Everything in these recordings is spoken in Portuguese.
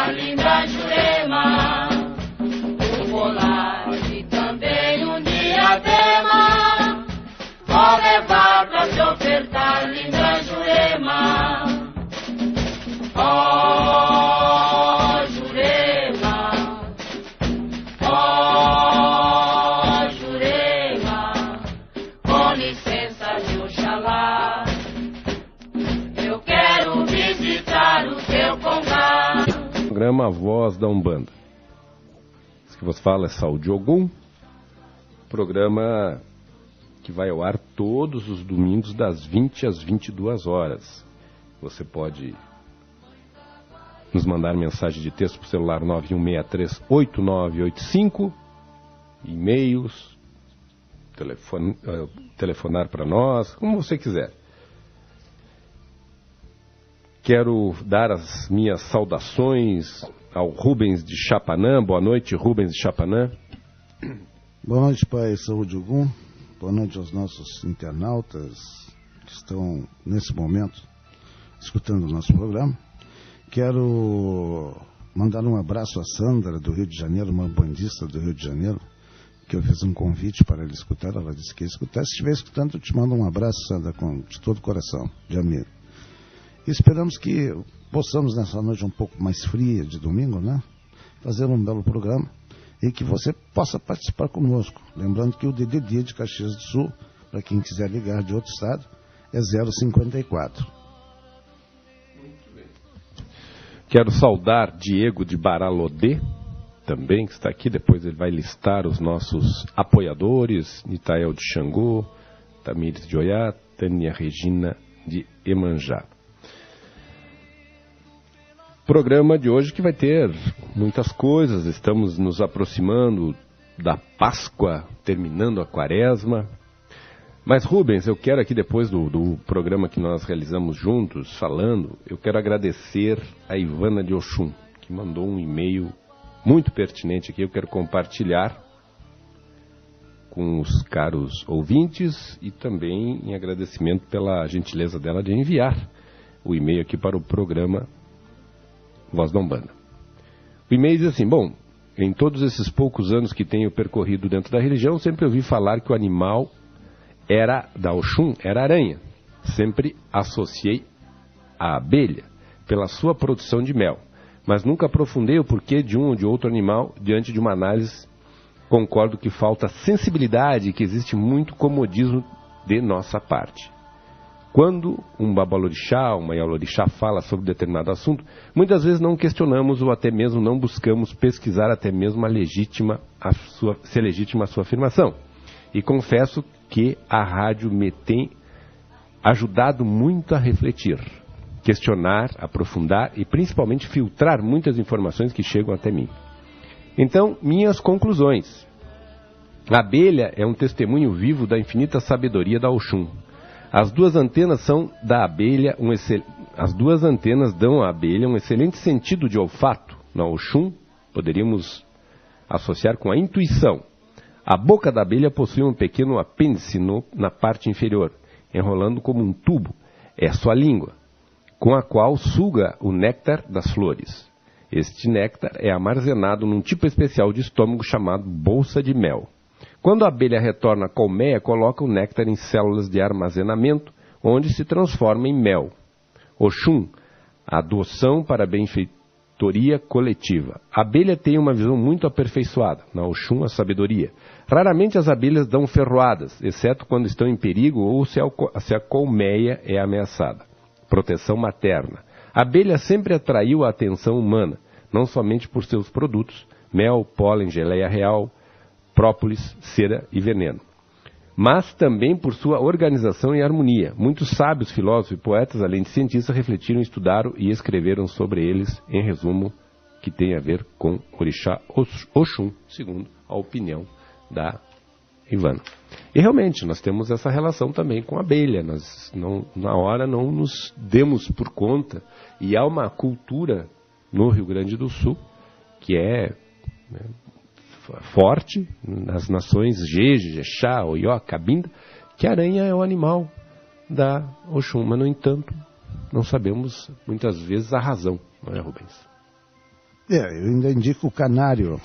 ofertar linda Jurema, um colar e também um diadema. Vou levar pra te ofertar linda Jurema. Oh, Jurema, oh, Jurema, com licença de Oxalá, eu quero visitar o teu congá. Programa Voz da Umbanda. Isso que você fala é Saúde Ogum. Programa que vai ao ar todos os domingos das 20 às 22 horas. Você pode nos mandar mensagem de texto para o celular 91638985, e-mails, telefonar para nós, como você quiser. Quero dar as minhas saudações ao Rubens de Chapanã. Boa noite, Rubens de Chapanã. Boa noite, Pai Saúde Ogum. Boa noite aos nossos internautas que estão, nesse momento, escutando o nosso programa. Quero mandar um abraço a Sandra, do Rio de Janeiro, uma bandista do Rio de Janeiro, que eu fiz um convite para ela escutar. Ela disse que ia escutar. Se estiver escutando, eu te mando um abraço, Sandra, de todo o coração, de amigo. E esperamos que possamos, nessa noite um pouco mais fria de domingo, né, fazer um belo programa e que você possa participar conosco. Lembrando que o DDD de Caxias do Sul, para quem quiser ligar de outro estado, é 054. Quero saudar Diego de Baralodê, também, que está aqui. Depois ele vai listar os nossos apoiadores: Nitael de Xangô, Tamires de Oiá, Tânia Regina de Emanjá. Programa de hoje que vai ter muitas coisas. Estamos nos aproximando da Páscoa, terminando a Quaresma. Mas, Rubens, eu quero aqui, depois do programa que nós realizamos juntos, falando, eu quero agradecer a Ivana de Oxum, que mandou um e-mail muito pertinente aqui. Eu quero compartilhar com os caros ouvintes e também em agradecimento pela gentileza dela de enviar o e-mail aqui para o programa Voz da Umbanda. O e-mail diz assim: bom, em todos esses poucos anos que tenho percorrido dentro da religião, sempre ouvi falar que o animal da Oxum era aranha. Sempre associei a abelha pela sua produção de mel, mas nunca aprofundei o porquê de um ou de outro animal. Diante de uma análise, concordo que falta sensibilidade e que existe muito comodismo de nossa parte. Quando um babalorixá, uma yaulorixá fala sobre determinado assunto, muitas vezes não questionamos ou até mesmo não buscamos pesquisar até mesmo se é legítima a sua afirmação. E confesso que a rádio me tem ajudado muito a refletir, questionar, aprofundar e principalmente filtrar muitas informações que chegam até mim. Então, minhas conclusões. A abelha é um testemunho vivo da infinita sabedoria da Oxum. As duas antenas dão à abelha um excelente sentido de olfato. Na Oxum, poderíamos associar com a intuição. A boca da abelha possui um pequeno apêndice na parte inferior, enrolando como um tubo. É sua língua, com a qual suga o néctar das flores. Este néctar é armazenado num tipo especial de estômago chamado bolsa de mel. Quando a abelha retorna à colmeia, coloca o néctar em células de armazenamento, onde se transforma em mel. Oxum, a adoção para a benfeitoria coletiva. A abelha tem uma visão muito aperfeiçoada. Na Oxum, a sabedoria. Raramente as abelhas dão ferroadas, exceto quando estão em perigo ou se a colmeia é ameaçada. Proteção materna. A abelha sempre atraiu a atenção humana, não somente por seus produtos, mel, pólen, geleia real, própolis, cera e veneno, mas também por sua organização e harmonia. Muitos sábios, filósofos e poetas, além de cientistas, refletiram, estudaram e escreveram sobre eles, em resumo, que tem a ver com Orixá Oxum, segundo a opinião da Ivana. E realmente, nós temos essa relação também com a abelha. Nós, na hora, não nos demos por conta. E há uma cultura no Rio Grande do Sul que é forte, nas nações Jeje, Jexá, Oió, Cabinda, que a aranha é o animal da Oxum. Mas, no entanto, não sabemos, muitas vezes, a razão, não é, Rubens? Eu ainda indico o canário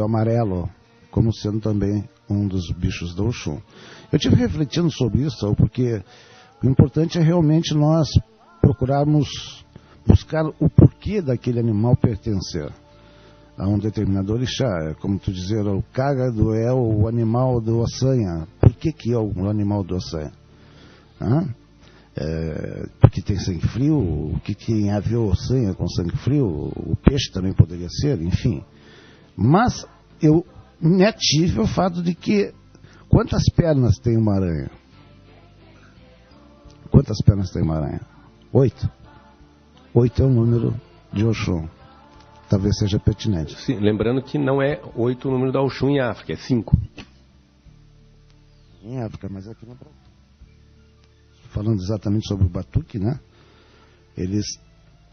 amarelo, como sendo também um dos bichos do Oxum. Eu estive refletindo sobre isso, porque o importante é realmente nós procurarmos buscar o porquê daquele animal pertencer a um determinado orixá. É como tu dizer, o cágado é o animal do Ossanha. Por que é o animal do Ossanha? Porque tem sangue frio, o que tem a ver o Ossanha com sangue frio? O peixe também poderia ser, enfim. Mas eu me ative ao fato de que quantas pernas tem uma aranha? Quantas pernas tem uma aranha? 8. 8 é o número de Oxum. Talvez seja pertinente. Sim, lembrando que não é 8 o número da Oxum em África, é 5. Em África, mas aqui no Brasil. Falando exatamente sobre o batuque, né?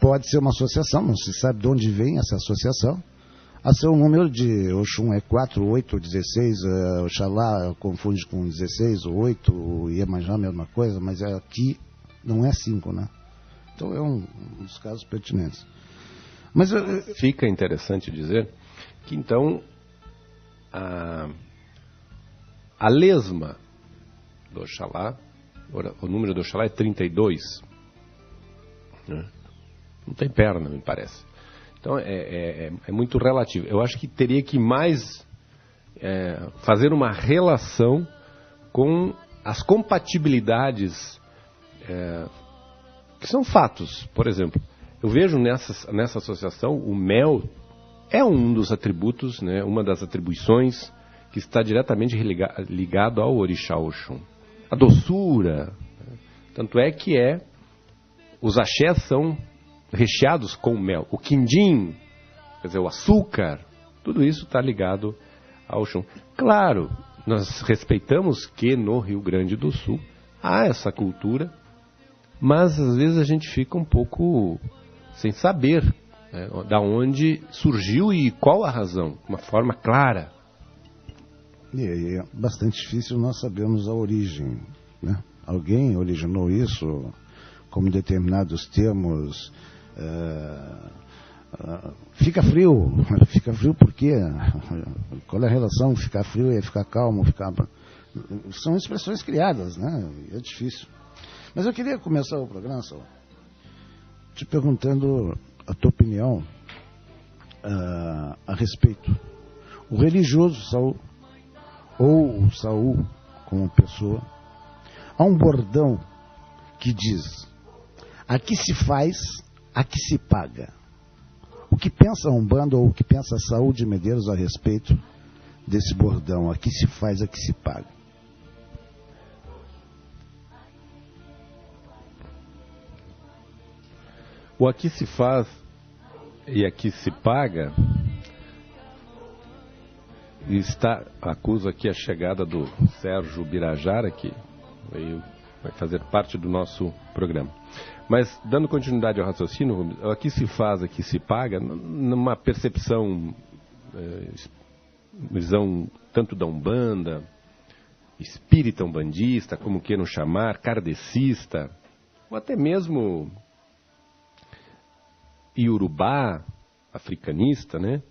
Pode ser uma associação, não se sabe de onde vem essa associação. A seu número de Oxum é 4, 8 ou 16, Oxalá confunde com 16 ou 8, o Iemanjá a mesma coisa, mas aqui não é 5, né? Então é um dos casos pertinentes. Mas fica interessante dizer que então a lesma do Oxalá, o número do Oxalá é 32, né? Não tem perna, me parece. Então é muito relativo. Eu acho que teria que mais fazer uma relação com as compatibilidades que são fatos. Por exemplo, eu vejo nessa associação o mel é um dos atributos, né, uma das atribuições que está diretamente ligado ao orixá Oxum. A doçura, né? Tanto é que os axés são recheados com mel. O quindim, quer dizer, o açúcar, tudo isso está ligado ao Oxum. Claro, nós respeitamos que no Rio Grande do Sul há essa cultura, mas às vezes a gente fica um pouco sem saber, né, da onde surgiu e qual a razão, uma forma clara. E é bastante difícil nós sabermos a origem, né? Alguém originou isso como determinados termos. Fica frio por quê? Qual é a relação? Ficar frio é ficar calmo, são expressões criadas, né? É difícil. Mas eu queria começar o programa, Saul, te perguntando a tua opinião a respeito. O religioso Saul, ou o Saul como pessoa, há um bordão que diz: aqui se faz, aqui se paga. O que pensa a Umbanda ou o que pensa a Saul de Medeiros a respeito desse bordão? Aqui se faz, aqui se paga. O aqui se faz e aqui se paga acusa aqui a chegada do Sérgio Birajara, que vai fazer parte do nosso programa. Mas, dando continuidade ao raciocínio, o aqui se faz, aqui se paga, numa percepção, visão tanto da Umbanda, espírita umbandista, como queiram chamar, kardecista, ou até mesmo iorubá, africanista, né?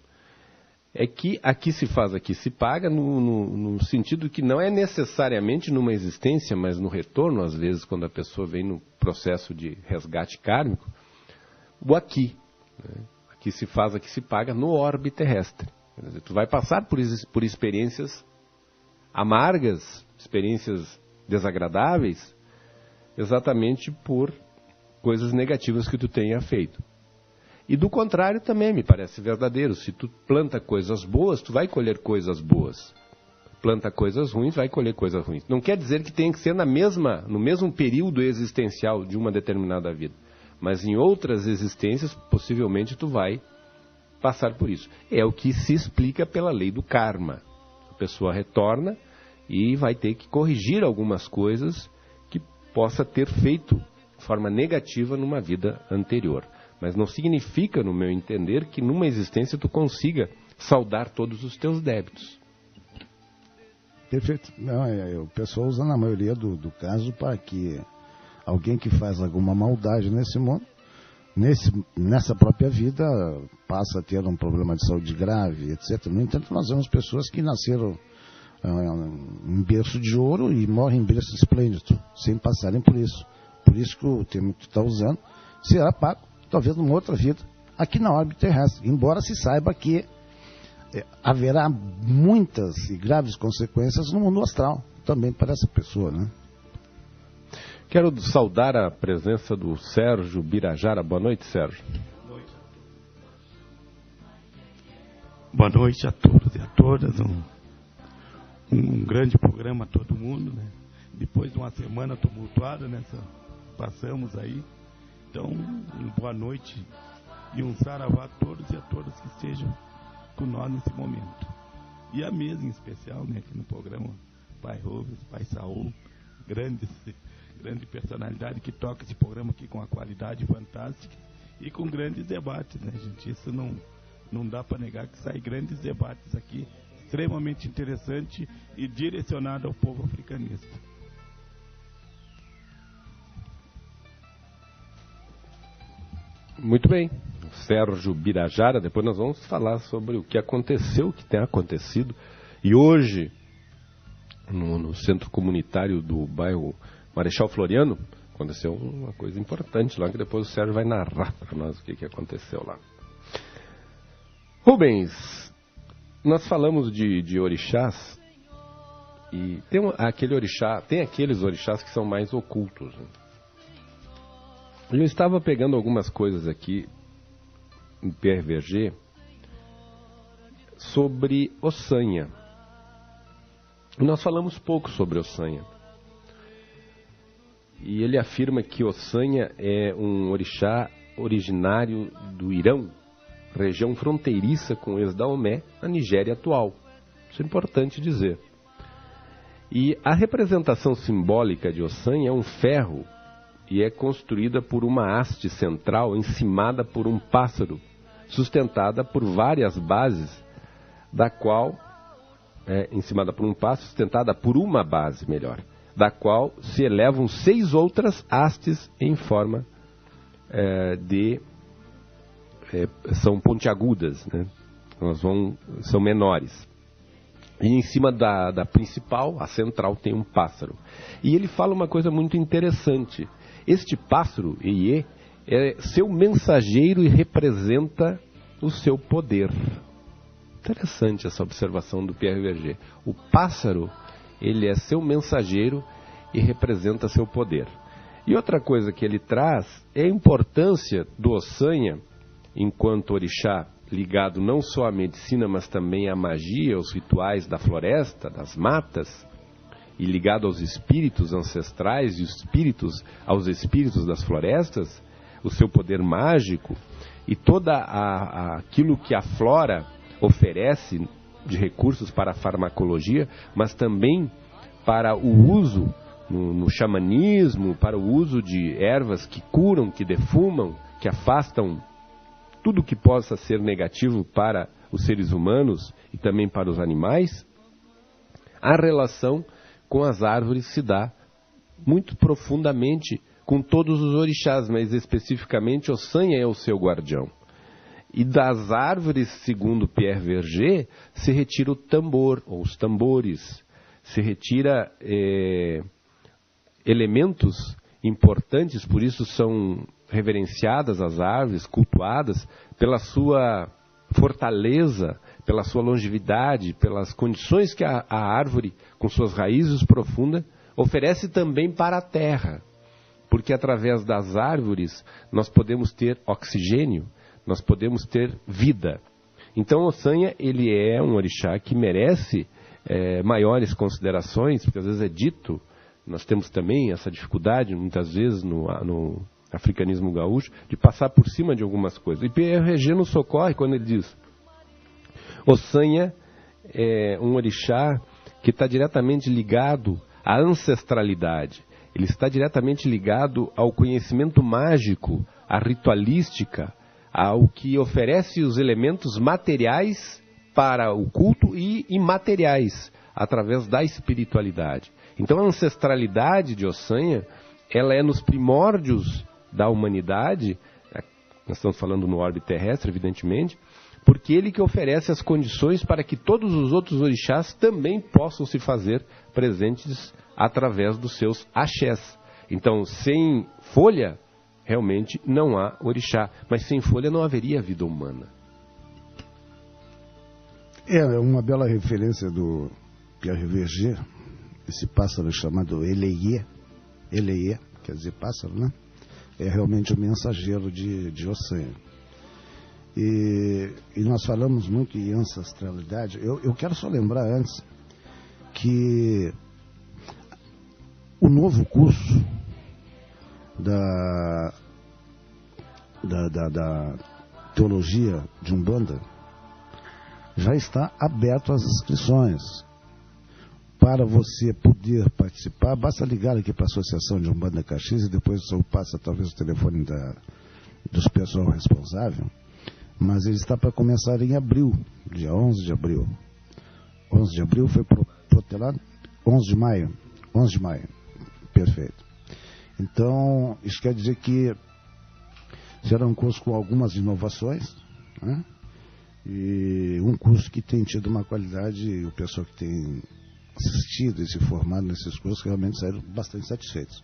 É que aqui se faz, aqui se paga, no sentido que não é necessariamente numa existência, mas no retorno, às vezes, quando a pessoa vem no processo de resgate kármico, o aqui. Né? Aqui se faz, aqui se paga no orbe terrestre. Quer dizer, tu vai passar por experiências amargas, experiências desagradáveis, exatamente por coisas negativas que tu tenha feito. E do contrário também me parece verdadeiro. Se tu planta coisas boas, tu vai colher coisas boas. Planta coisas ruins, vai colher coisas ruins. Não quer dizer que tenha que ser no mesmo período existencial de uma determinada vida. Mas em outras existências, possivelmente tu vai passar por isso. É o que se explica pela lei do karma. A pessoa retorna e vai ter que corrigir algumas coisas que possa ter feito de forma negativa numa vida anterior. Mas não significa, no meu entender, que numa existência tu consiga saldar todos os teus débitos. Perfeito. Não, o pessoal usa na maioria do caso para que alguém que faz alguma maldade nesse mundo nessa própria vida passa a ter um problema de saúde grave, etc. No entanto, nós vemos pessoas que nasceram em berço de ouro e morrem em berço esplêndido, sem passarem por isso. Por isso que o termo que tu está usando será pago, talvez numa outra vida, aqui na órbita terrestre, embora se saiba que haverá muitas e graves consequências no mundo astral, também para essa pessoa, né? Quero saudar a presença do Sérgio Birajara. Boa noite, Sérgio. Boa noite a todos e a todas. Um grande programa a todo mundo, né? Depois de uma semana tumultuada, né? Passamos aí. Então, boa noite e um saravá a todos e a todas que estejam com nós nesse momento. E a mesa em especial, né? Aqui no programa, Pai Rubens, Pai Saul, grande personalidade que toca esse programa aqui com uma qualidade fantástica e com grandes debates, né, gente? Isso não dá para negar que saem grandes debates aqui, extremamente interessante e direcionado ao povo africanista. Muito bem. Sérgio Birajara, depois nós vamos falar sobre o que aconteceu, o que tem acontecido. E hoje, no centro comunitário do bairro Marechal Floriano, aconteceu uma coisa importante lá, que depois o Sérgio vai narrar para nós o que aconteceu lá. Rubens, nós falamos de orixás, e tem aqueles orixás que são mais ocultos, né? Eu estava pegando algumas coisas aqui em Pierre Verger sobre Ossanha. E nós falamos pouco sobre Ossanha. E ele afirma que Ossanha é um orixá originário do Irão, região fronteiriça com o ex-Daomé, na Nigéria atual. Isso é importante dizer. E a representação simbólica de Ossanha é um ferro e é construída por uma haste central encimada por um pássaro, sustentada por várias bases, da qual sustentada por uma base, melhor, da qual se elevam 6 outras hastes em forma são pontiagudas, né? São menores. E em cima da principal, a central, tem um pássaro. E ele fala uma coisa muito interessante. Este pássaro, Iê, é seu mensageiro e representa o seu poder. Interessante essa observação do Pierre Verger. O pássaro, ele é seu mensageiro e representa seu poder. E outra coisa que ele traz é a importância do Ossanha, enquanto orixá, ligado não só à medicina, mas também à magia, aos rituais da floresta, das matas, e ligado aos espíritos ancestrais e aos espíritos das florestas, o seu poder mágico e aquilo que a flora oferece de recursos para a farmacologia, mas também para o uso no xamanismo, para o uso de ervas que curam, que defumam, que afastam tudo que possa ser negativo para os seres humanos e também para os animais. A relação com as árvores se dá muito profundamente com todos os orixás, mas especificamente Ossanha é o seu guardião. E das árvores, segundo Pierre Verger, se retira o tambor, ou os tambores, se retira elementos importantes, por isso são reverenciadas as árvores, cultuadas pela sua fortaleza, pela sua longevidade, pelas condições que a árvore, com suas raízes profundas, oferece também para a terra. Porque através das árvores nós podemos ter oxigênio, nós podemos ter vida. Então Ossanha, ele é um orixá que merece maiores considerações, porque às vezes é dito, nós temos também essa dificuldade, muitas vezes, no africanismo gaúcho, de passar por cima de algumas coisas. E Pierre Verger nos socorre quando ele diz: Ossanha é um orixá que está diretamente ligado à ancestralidade. Ele está diretamente ligado ao conhecimento mágico, à ritualística, ao que oferece os elementos materiais para o culto e imateriais, através da espiritualidade. Então a ancestralidade de Ossanha, ela é nos primórdios da humanidade, nós estamos falando no orbe terrestre, evidentemente, porque ele que oferece as condições para que todos os outros orixás também possam se fazer presentes através dos seus axés. Então, sem folha, realmente não há orixá, mas sem folha não haveria vida humana. É uma bela referência do Pierre Verger, esse pássaro chamado Eleie, quer dizer pássaro, né? É realmente o mensageiro de Ossan. E nós falamos muito em ancestralidade. Eu quero só lembrar antes que o novo curso da teologia de Umbanda já está aberto às inscrições. Para você poder participar, basta ligar aqui para a Associação de Umbanda Caxias e depois o senhor passa talvez o telefone dos pessoal responsável. Mas ele está para começar em abril, dia 11 de abril. 11 de abril foi protelado? 11 de maio. 11 de maio. Perfeito. Então, isso quer dizer que será um curso com algumas inovações, né? E um curso que tem tido uma qualidade, e o pessoal que tem assistido e se formado nesses cursos realmente saíram bastante satisfeitos.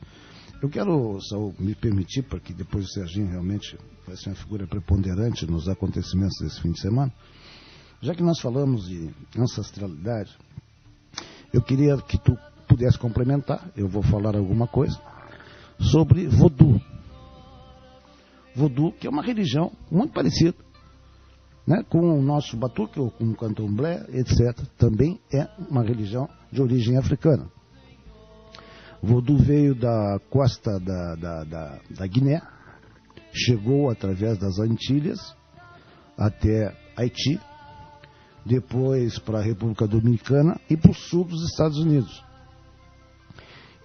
Eu quero só me permitir, porque depois o Serginho realmente vai ser uma figura preponderante nos acontecimentos desse fim de semana, já que nós falamos de ancestralidade, eu queria que tu pudesse complementar, eu vou falar alguma coisa, sobre Vodou. Vodou, que é uma religião muito parecida, né, com o nosso batuque, ou com o candomblé, etc. Também é uma religião de origem africana. Vodou veio da costa da Guiné, chegou através das Antilhas até Haiti, depois para a República Dominicana e para o sul dos Estados Unidos.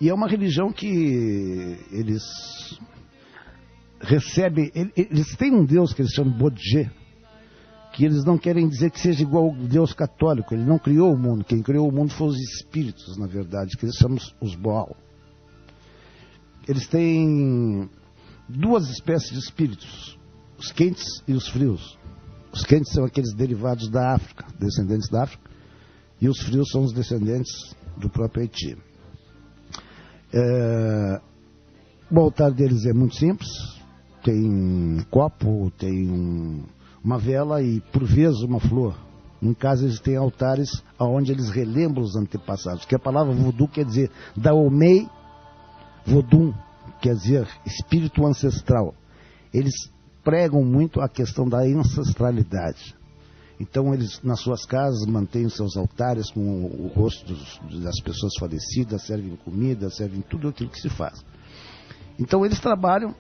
E é uma religião que eles recebem, eles têm um Deus que eles chamam de Bodje, que eles não querem dizer que seja igual ao Deus católico. Ele não criou o mundo, quem criou o mundo foram os espíritos, na verdade, que eles chamam os Baal. Eles têm duas espécies de espíritos, os quentes e os frios. Os quentes são aqueles derivados da África, descendentes da África, e os frios são os descendentes do próprio Haiti. O altar deles é muito simples, tem um copo, tem uma vela e, por vezes, uma flor. Em casa eles têm altares onde eles relembram os antepassados, que a palavra Vodou quer dizer Daomei Vodun, quer dizer espírito ancestral. Eles pregam muito a questão da ancestralidade. Então eles nas suas casas mantêm os seus altares com o rosto das pessoas falecidas, servem comida, servem tudo aquilo que se faz. Então eles trabalham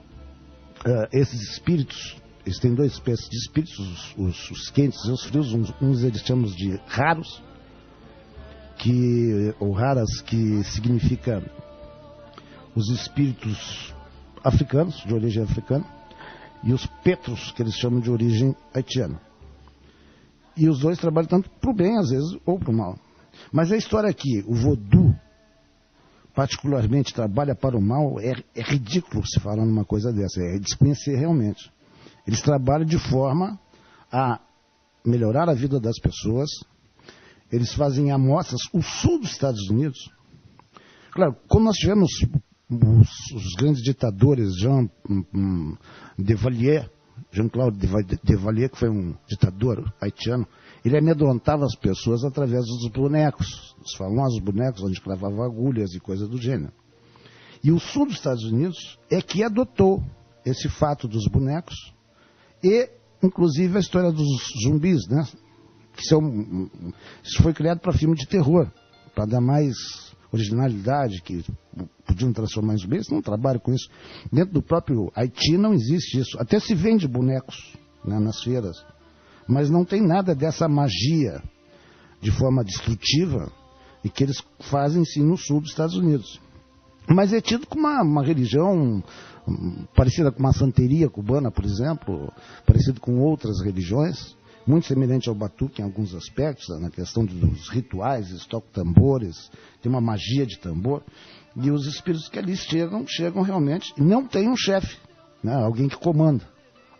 esses espíritos. Eles têm duas espécies de espíritos, os quentes e os frios. Uns eles chamam de raros, ou raras, que significa os espíritos africanos, de origem africana, e os petros, que eles chamam de origem haitiana. E os dois trabalham tanto para o bem, às vezes, ou para o mal. Mas a história aqui, o Vodou, particularmente, trabalha para o mal, é ridículo se falar numa coisa dessa, é desconhecer realmente. Eles trabalham de forma a melhorar a vida das pessoas. Eles fazem amostras. O sul dos Estados Unidos, claro, quando nós tivemos os grandes ditadores, Jean-Claude Duvalier, que foi um ditador haitiano, ele amedrontava as pessoas através dos bonecos, os famosos bonecos onde cravava agulhas e coisas do gênero. E o sul dos Estados Unidos é que adotou esse fato dos bonecos e, inclusive, a história dos zumbis, né? Isso foi criado para filme de terror, para dar mais originalidade, que podiam transformar em zumbis. Não trabalham com isso. Dentro do próprio Haiti não existe isso. Até se vende bonecos, né, nas feiras, mas não tem nada dessa magia de forma destrutiva e que eles fazem sim no sul dos Estados Unidos. Mas é tido como uma religião parecida com uma santeria cubana, por exemplo, parecido com outras religiões, muito semelhante ao batuque em alguns aspectos, na questão dos rituais, eles tocam tambores, tem uma magia de tambor, e os espíritos que ali chegam realmente, e não tem um chefe, né, alguém que comanda.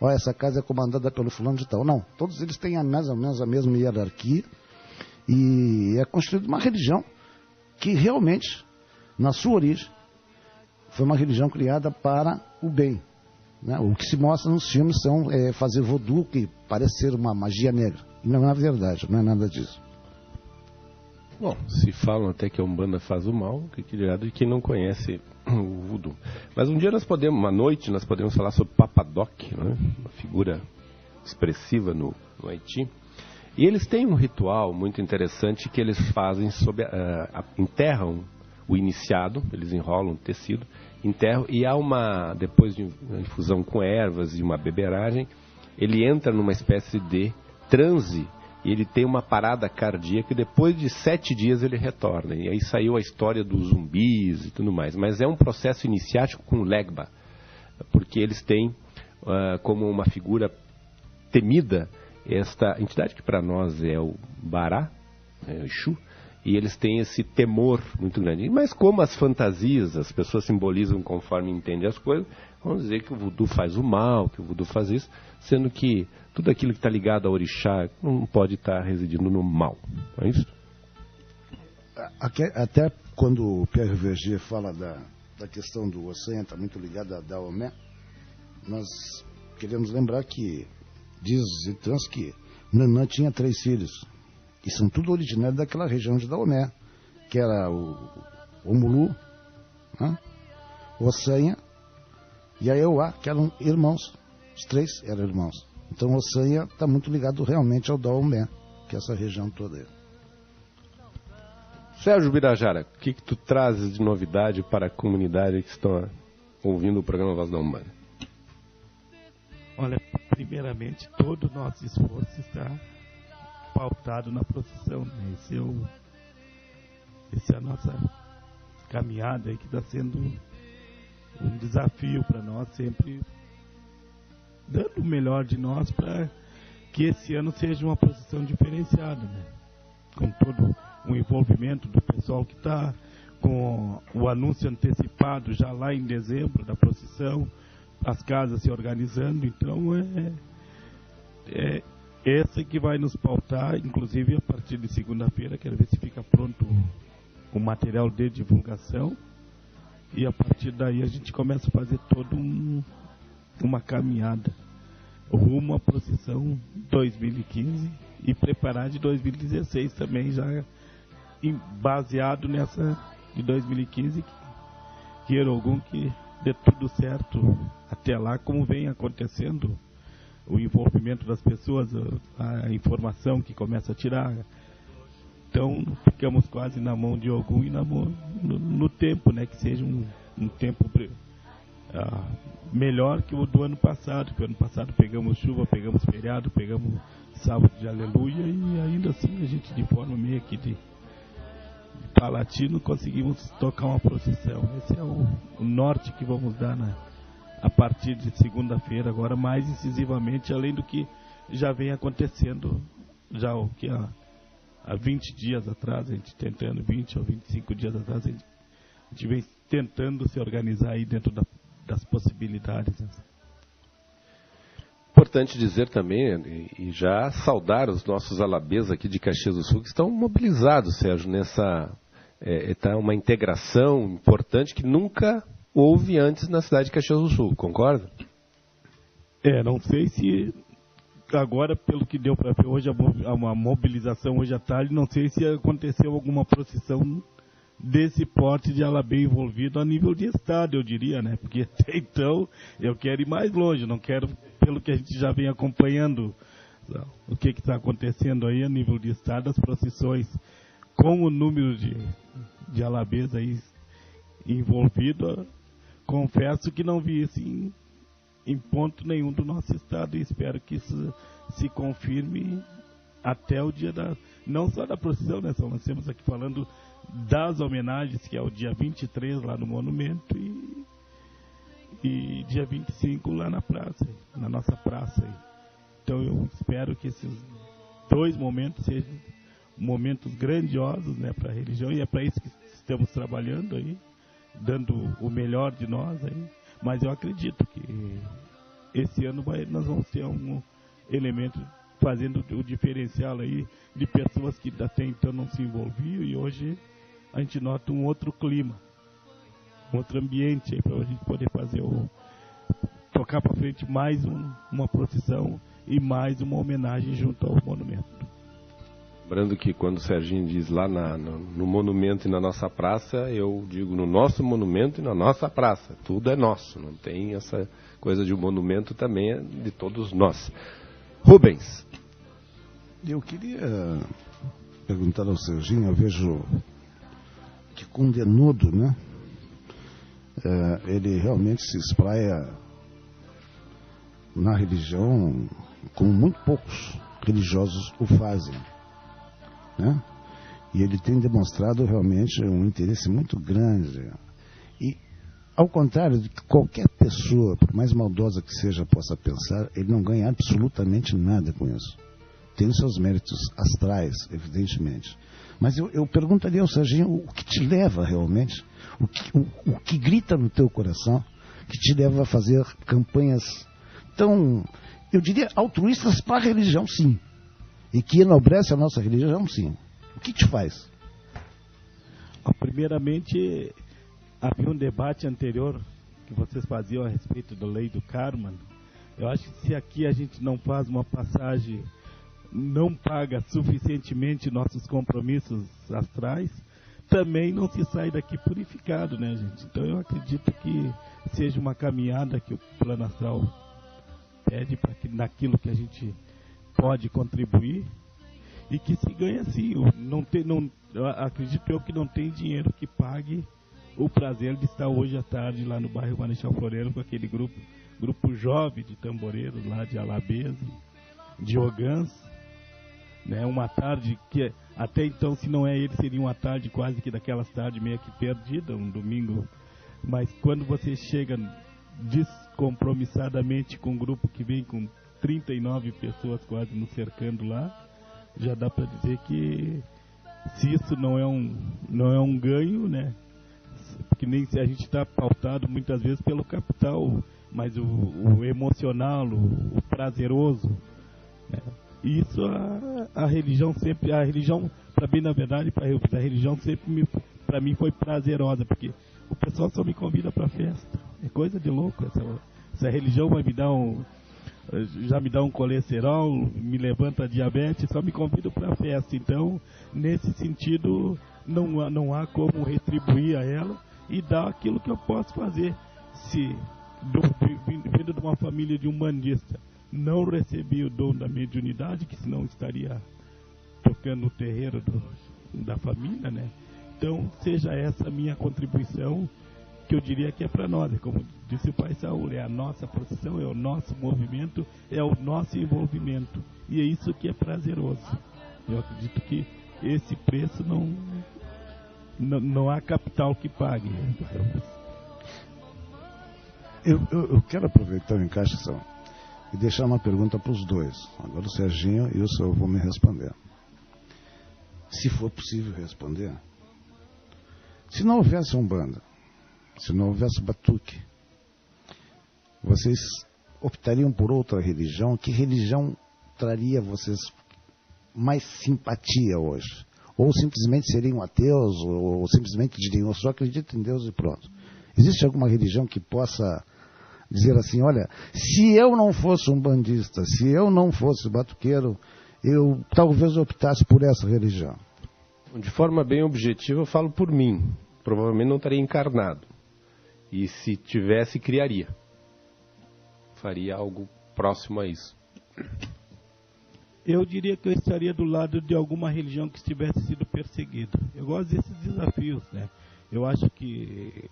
ó, essa casa é comandada pelo fulano de tal. Não, todos eles têm mais ou menos a mesma hierarquia e é construída uma religião que realmente, na sua origem, foi uma religião criada para o bem. Né? O que se mostra nos filmes são fazer voodoo, que parece ser uma magia negra. E não é verdade, não é nada disso. Bom, se falam até que a Umbanda faz o mal, que dirá de quem não conhece o voodoo. Mas um dia uma noite, nós podemos falar sobre Papa Doc, né? Uma figura expressiva no Haiti. E eles têm um ritual muito interessante que eles fazem enterram o iniciado, eles enrolam o tecido, enterram, e depois de uma infusão com ervas e uma beberagem, ele entra numa espécie de transe, e ele tem uma parada cardíaca, e depois de 7 dias ele retorna. E aí saiu a história dos zumbis e tudo mais. Mas é um processo iniciático com Legba, porque eles têm como uma figura temida esta entidade que para nós é o Bará, o Exu, e eles têm esse temor muito grande. Mas como as fantasias, as pessoas simbolizam conforme entendem as coisas, vamos dizer que o voodoo faz o mal, que o voodoo faz isso, sendo que tudo aquilo que está ligado ao orixá não pode estar residindo no mal. Não é isso? Até quando o Pierre Verger fala da questão do Ossanha, está muito ligado a Daomé, nós queremos lembrar que diz os itãs que Nanã tinha 3 filhos, que são tudo originários daquela região de Daomé, que era o Omulu, né? O Ossanha e a Euá, que eram irmãos. Os 3 eram irmãos. Então o Ossanha está muito ligado realmente ao Daomé, que é essa região toda aí. Sérgio Birajara, o que tu trazes de novidade para a comunidade que estão ouvindo o programa Voz da Umbanda? Olha, primeiramente, todo o nosso esforço está pautado na procissão, né? Essa é a nossa caminhada aí, que está sendo um desafio para nós, sempre dando o melhor de nós para que esse ano seja uma procissão diferenciada, né? Com todo o envolvimento do pessoal que está, com o anúncio antecipado já lá em dezembro da procissão, as casas se organizando. Então é essa que vai nos pautar, inclusive a partir de segunda-feira. Quero ver se fica pronto o material de divulgação, e a partir daí a gente começa a fazer toda uma caminhada rumo à procissão 2015 e preparar de 2016 também, já baseado nessa de 2015, que Erogun, que dê tudo certo até lá, como vem acontecendo o envolvimento das pessoas, a informação que começa a tirar. Então ficamos quase na mão de Ogum e no tempo, né, que seja um tempo melhor que o do ano passado, que o ano passado pegamos chuva, pegamos feriado, pegamos sábado de aleluia, e ainda assim a gente, de forma meio aqui de palatino, conseguimos tocar uma procissão. Esse é o norte que vamos dar a partir de segunda-feira, agora mais incisivamente, além do que já vem acontecendo já o que há 20 dias atrás, a gente tentando, 20 ou 25 dias atrás, a gente vem tentando se organizar aí dentro das possibilidades. Importante dizer também, e já saudar os nossos alabês aqui de Caxias do Sul, que estão mobilizados, Sérgio, nessa tá uma integração importante que nunca houve antes na cidade de Caxias do Sul, concorda? Não sei se agora, pelo que deu para ver hoje, uma mobilização hoje à tarde, não sei se aconteceu alguma procissão desse porte de Alabê envolvido a nível de estado, eu diria, né? Porque até então eu quero ir mais longe, não quero, pelo que a gente já vem acompanhando, o que está acontecendo aí a nível de estado, as procissões com o número de Alabês aí envolvido, confesso que não vi isso em ponto nenhum do nosso estado, e espero que isso se confirme até o dia não só da procissão, né? Nós estamos aqui falando das homenagens, que é o dia 23 lá no Monumento e dia 25 lá na praça, na nossa praça. Então eu espero que esses 2 momentos sejam momentos grandiosos, né, para a religião, e é para isso que estamos trabalhando aí, dando o melhor de nós aí. Mas eu acredito que esse ano nós vamos ter um elemento fazendo o diferencial aí de pessoas que até então não se envolviam, e hoje a gente nota um outro clima, um outro ambiente aí para a gente poder fazer tocar para frente mais uma procissão e mais uma homenagem junto ao monumento. Lembrando que quando o Serginho diz lá no monumento e na nossa praça, eu digo no nosso monumento e na nossa praça. Tudo é nosso, não tem essa coisa de um monumento, também é de todos nós. Rubens. Eu queria perguntar ao Serginho, eu vejo que condenudo, né? Ele realmente se espraia na religião como muito poucos religiosos o fazem, né? E ele tem demonstrado realmente um interesse muito grande. E, ao contrário de que qualquer pessoa, por mais maldosa que seja, possa pensar, ele não ganha absolutamente nada com isso. Tem os seus méritos astrais, evidentemente. Mas eu perguntaria ao Serginho o que te leva realmente, o que grita no teu coração, que te leva a fazer campanhas tão, eu diria, altruístas para a religião, sim. E que enobrece a nossa religião, sim. O que te faz? Primeiramente, havia um debate anterior que vocês faziam a respeito da lei do karma. Eu acho que se aqui a gente não faz uma passagem, não paga suficientemente nossos compromissos astrais, também não se sai daqui purificado, né, gente? Então eu acredito que seja uma caminhada que o plano astral pede para que naquilo que a gente pode contribuir, e que se ganha assim. Eu acredito eu que não tem dinheiro que pague o prazer de estar hoje à tarde lá no bairro Marechal Floriano com aquele grupo jovem de tamboreiros lá de Alabeza, de Ogãs, né? Uma tarde que até então, se não é ele, seria uma tarde quase que daquelas tardes meio que perdida, um domingo. Mas quando você chega descompromissadamente com um grupo que vem com 39 pessoas quase nos cercando lá, já dá para dizer que se isso não é um ganho, né? Porque nem se a gente está pautado muitas vezes pelo capital, mas o emocional, o prazeroso, né? Isso a religião sempre, para bem na verdade, a religião sempre para mim foi prazerosa, porque o pessoal só me convida para festa. É coisa de louco. Essa religião vai me dar já me dá um colesterol, me levanta a diabetes, só me convido para festa. Então, nesse sentido, não há como retribuir a ela e dar aquilo que eu posso fazer. Se vindo de uma família de umbandista, não recebi o dom da mediunidade, que senão estaria tocando o terreiro da família, né? Então, seja essa a minha contribuição, que eu diria que é para nós. Como disse o Pai Saúl, é a nossa procissão, é o nosso movimento, é o nosso envolvimento. E é isso que é prazeroso. Eu acredito que esse preço não há capital que pague. Eu quero aproveitar o encaixação e deixar uma pergunta para os dois. Agora o Serginho e o senhor vão me responder. Se for possível responder. Se não houvesse Umbanda, se não houvesse batuque, vocês optariam por outra religião? Que religião traria vocês mais simpatia hoje? Ou simplesmente seriam ateus, ou simplesmente diriam, eu só acredito em Deus e pronto. Existe alguma religião que possa dizer assim, olha, se eu não fosse umbandista, se eu não fosse batuqueiro, eu talvez optasse por essa religião? De forma bem objetiva, eu falo por mim. Provavelmente não estaria encarnado. E se tivesse, criaria. Faria algo próximo a isso. Eu diria que eu estaria do lado de alguma religião que estivesse sido perseguida. Eu gosto desses desafios, né? Eu acho que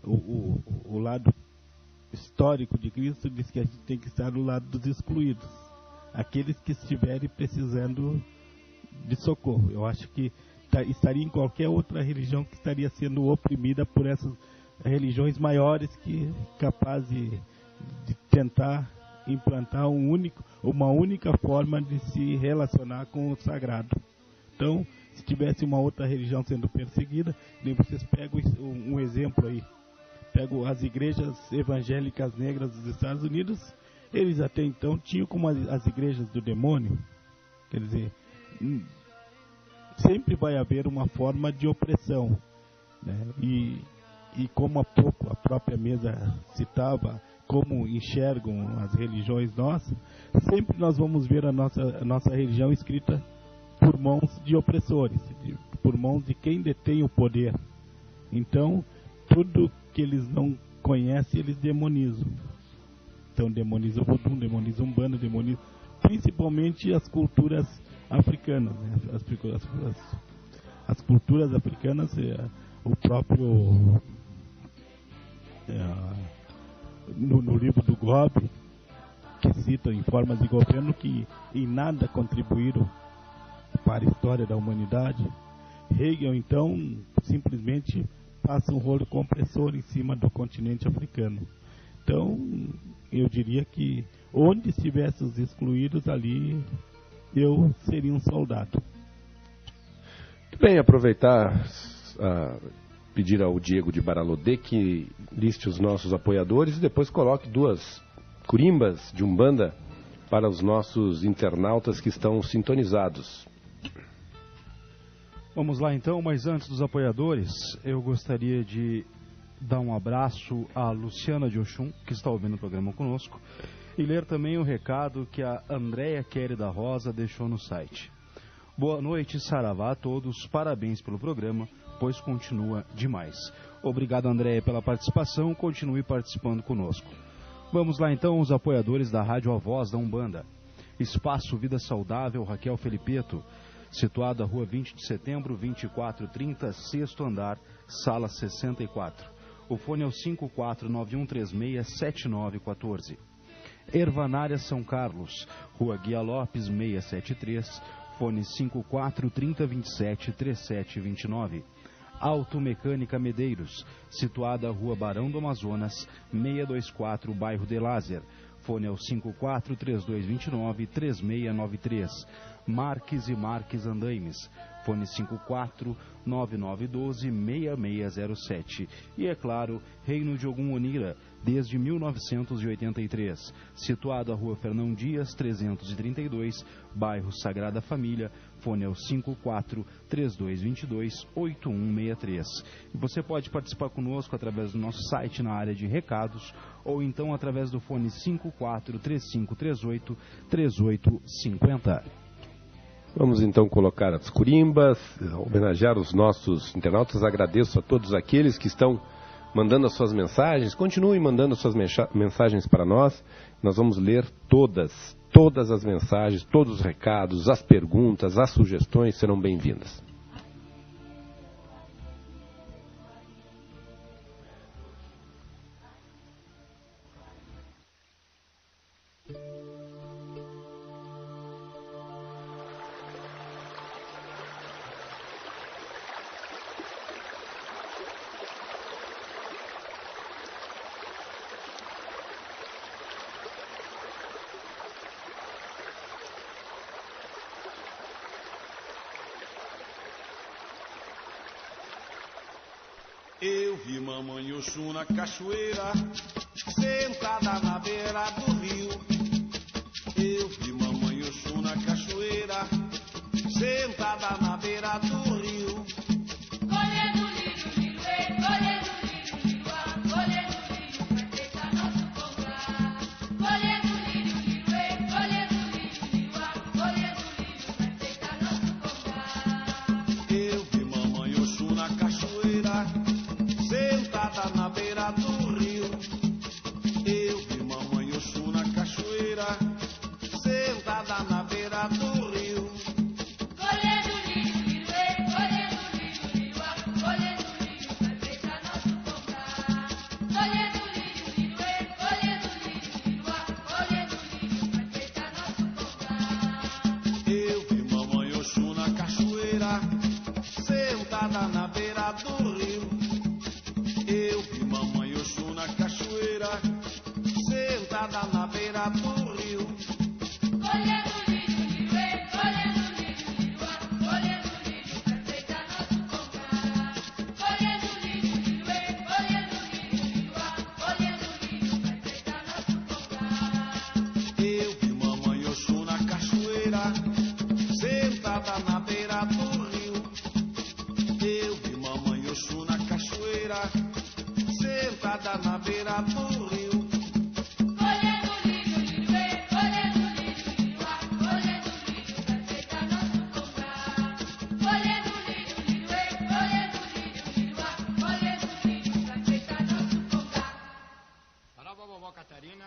o lado histórico de Cristo diz que a gente tem que estar do lado dos excluídos. Aqueles que estiverem precisando de socorro. Eu acho que estaria em qualquer outra religião que estaria sendo oprimida por essas religiões maiores que capazes de tentar implantar uma única forma de se relacionar com o sagrado. Então, se tivesse uma outra religião sendo perseguida, nem vocês pegam um exemplo aí, pego as igrejas evangélicas negras dos Estados Unidos, eles até então tinham como as igrejas do demônio. Quer dizer, sempre vai haver uma forma de opressão, né? E como há pouco a própria mesa citava, como enxergam as religiões nossas, sempre nós vamos ver a nossa religião escrita por mãos de opressores, por mãos de quem detém o poder. Então, tudo que eles não conhecem, eles demonizam. Então, demonizam o Vodum, demonizam Umbanda, demonizam principalmente as culturas africanas, né? As culturas africanas, o próprio... no livro do Gobi, que cita em formas de governo que em nada contribuíram para a história da humanidade, Hegel então simplesmente passa um rolo compressor em cima do continente africano. Então eu diria que onde estivessem os excluídos, ali eu seria um soldado. Muito bem, aproveitar pedir ao Diego de Baralodê que liste os nossos apoiadores e depois coloque 2 curimbas de Umbanda para os nossos internautas que estão sintonizados. Vamos lá então, mas antes dos apoiadores, eu gostaria de dar um abraço à Luciana de Oxum, que está ouvindo o programa conosco, e ler também o recado que a Andréia Kelly da Rosa deixou no site. Boa noite, saravá a todos, parabéns pelo programa, pois continua demais. Obrigado, Andréia, pela participação, continue participando conosco. Vamos lá então, os apoiadores da Rádio A Voz da Umbanda. Espaço Vida Saudável, Raquel Felipeto, situado à Rua 20 de Setembro, 2430, 6º andar, sala 64. O fone é o 5491367914. Ervanária São Carlos, Rua Guia Lopes, 673, fone 5430273729. Automecânica Medeiros, situada à Rua Barão do Amazonas, 624, bairro de Lázer. Fone é o 5432293693. Marques e Marques Andaimes, fone 5499126607. E é claro, Reino de Ogum Onira, desde 1983, situado à Rua Fernão Dias, 332, bairro Sagrada Família, fone é o 5432228163. E você pode participar conosco através do nosso site na área de recados, ou então através do fone 5435383850. Vamos então colocar as curimbas, homenagear os nossos internautas. Agradeço a todos aqueles que estão mandando as suas mensagens. Continuem mandando as suas mensagens para nós. Nós vamos ler todas as mensagens, todos os recados, as perguntas, as sugestões serão bem-vindas. Eu vi mamãe Oxum na cachoeira, sentada na beira do rio. Eu vi mamãe Oxum na cachoeira, sentada na beira do rio. Colhendo lírio, liruê, colhendo lírio, liruá, colhendo lírio, vai secar nosso congá. Colhendo lírio, liruê, colhendo lírio, liruá, colhendo lírio, vai secar nosso congá. Eu vi mamãe Oxum na cachoeira, sentada na beira do rio. Eu vi mamãe Oxum na cachoeira, sentada na beira do rio. Colhendo lírio, liruê, cachoeira, sentada na beira do rio. Colhendo lírio, lirue, colhendo lírio, liruá, colhendo lírio pra enfeitar nosso congá. Colhendo lírio, lirue, colhendo lírio, liruá, colhendo lírio pra enfeitar nosso congá. Para vovó Catarina.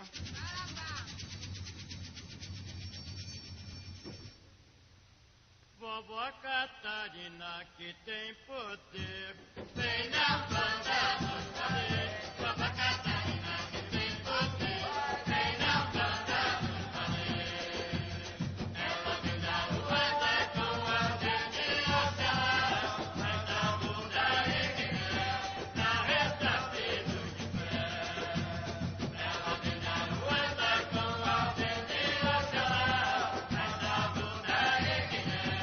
Vovó Catarina que tem poder, vem na banda nos valer. Vovó Catarina que tem poder, vem na banda nos valer. Ela vem da luada com a verde oceana, mas da bunda regueira, na reta filho de fé. Ela vem da luada com a verde oceana, mas da bunda regueira.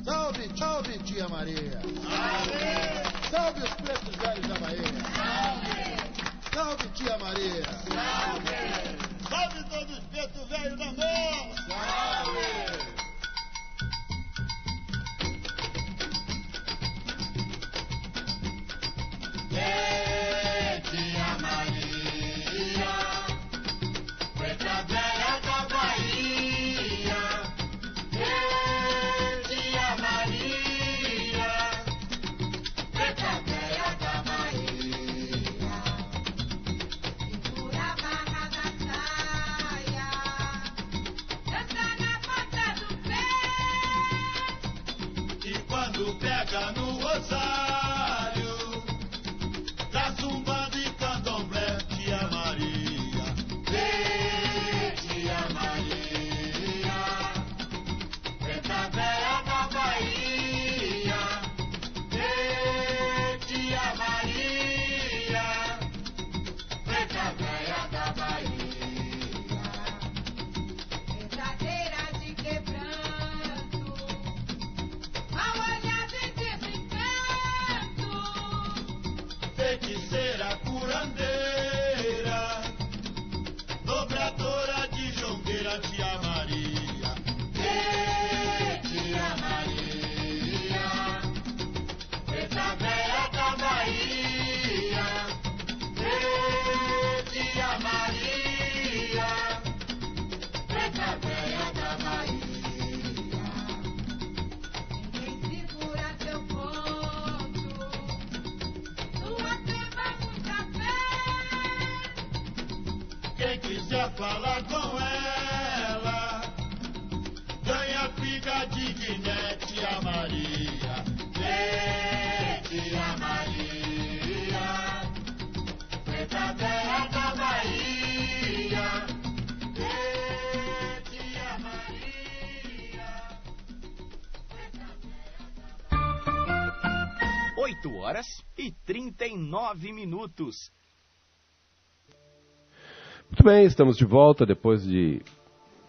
Salve, salve, tia Maria! Salve! Salve os pretos velhos da Bahia! Salve! Salve, tia Maria! Salve! Salve todos os pretos velhos da mão! Salve! Tia Maria, preta velha da Bahia. Tia Maria, preta velha da Bahia. Segura a barra da saia, dança na ponta do pé. E quando pega no rosário, tá zumbando e candomblé, tia Maria. Tia Maria, preta velha da Bahia. Tia Maria, preta velha da Bahia. Verdadeira de quebranto, mal olhada e desencanto. Feiticeira curandeira, dobradora de jongueira, tia Maria. Tia Maria, preta velha da Bahia. Tia Maria, preta velha da Bahia. Ninguém segura teu ponto, tua treva muita fé. Quem quiser falar com ela, ganha figa de Guiné, tia Maria. Tia Maria, preta velha da Bahia. Tia Maria, preta velha da Bahia. 8h39. Muito bem, estamos de volta depois de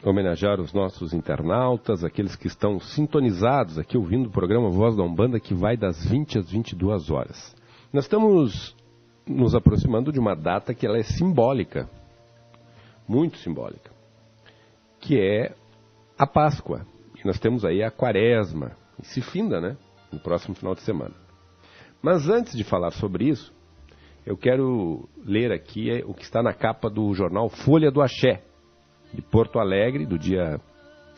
homenagear os nossos internautas, aqueles que estão sintonizados aqui ouvindo o programa Voz da Umbanda, que vai das 20 às 22 horas. Nós estamos nos aproximando de uma data que ela é simbólica, muito simbólica, que é a Páscoa. E nós temos aí a Quaresma, e se finda, né, no próximo final de semana. Mas antes de falar sobre isso, eu quero ler aqui o que está na capa do jornal Folha do Axé, de Porto Alegre, do dia,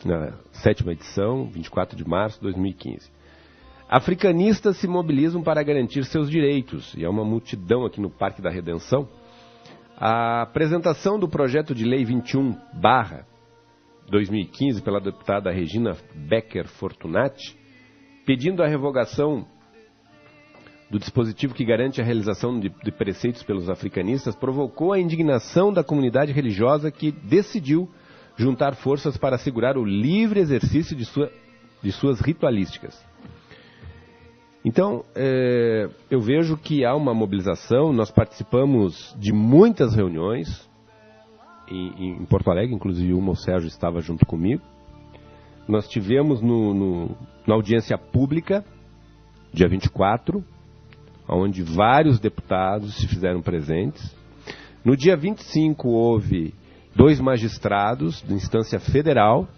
na 7ª edição, 24 de março de 2015. Africanistas se mobilizam para garantir seus direitos, e é uma multidão aqui no Parque da Redenção. A apresentação do projeto de lei 21/2015 pela deputada Regina Becker Fortunati, pedindo a revogação do dispositivo que garante a realização de preceitos pelos africanistas, provocou a indignação da comunidade religiosa que decidiu juntar forças para assegurar o livre exercício de suas ritualísticas. Então, eu vejo que há uma mobilização, nós participamos de muitas reuniões, em Porto Alegre, inclusive o Sérgio estava junto comigo. Nós tivemos na audiência pública, dia 24, onde vários deputados se fizeram presentes. No dia 25 houve 2 magistrados de instância federal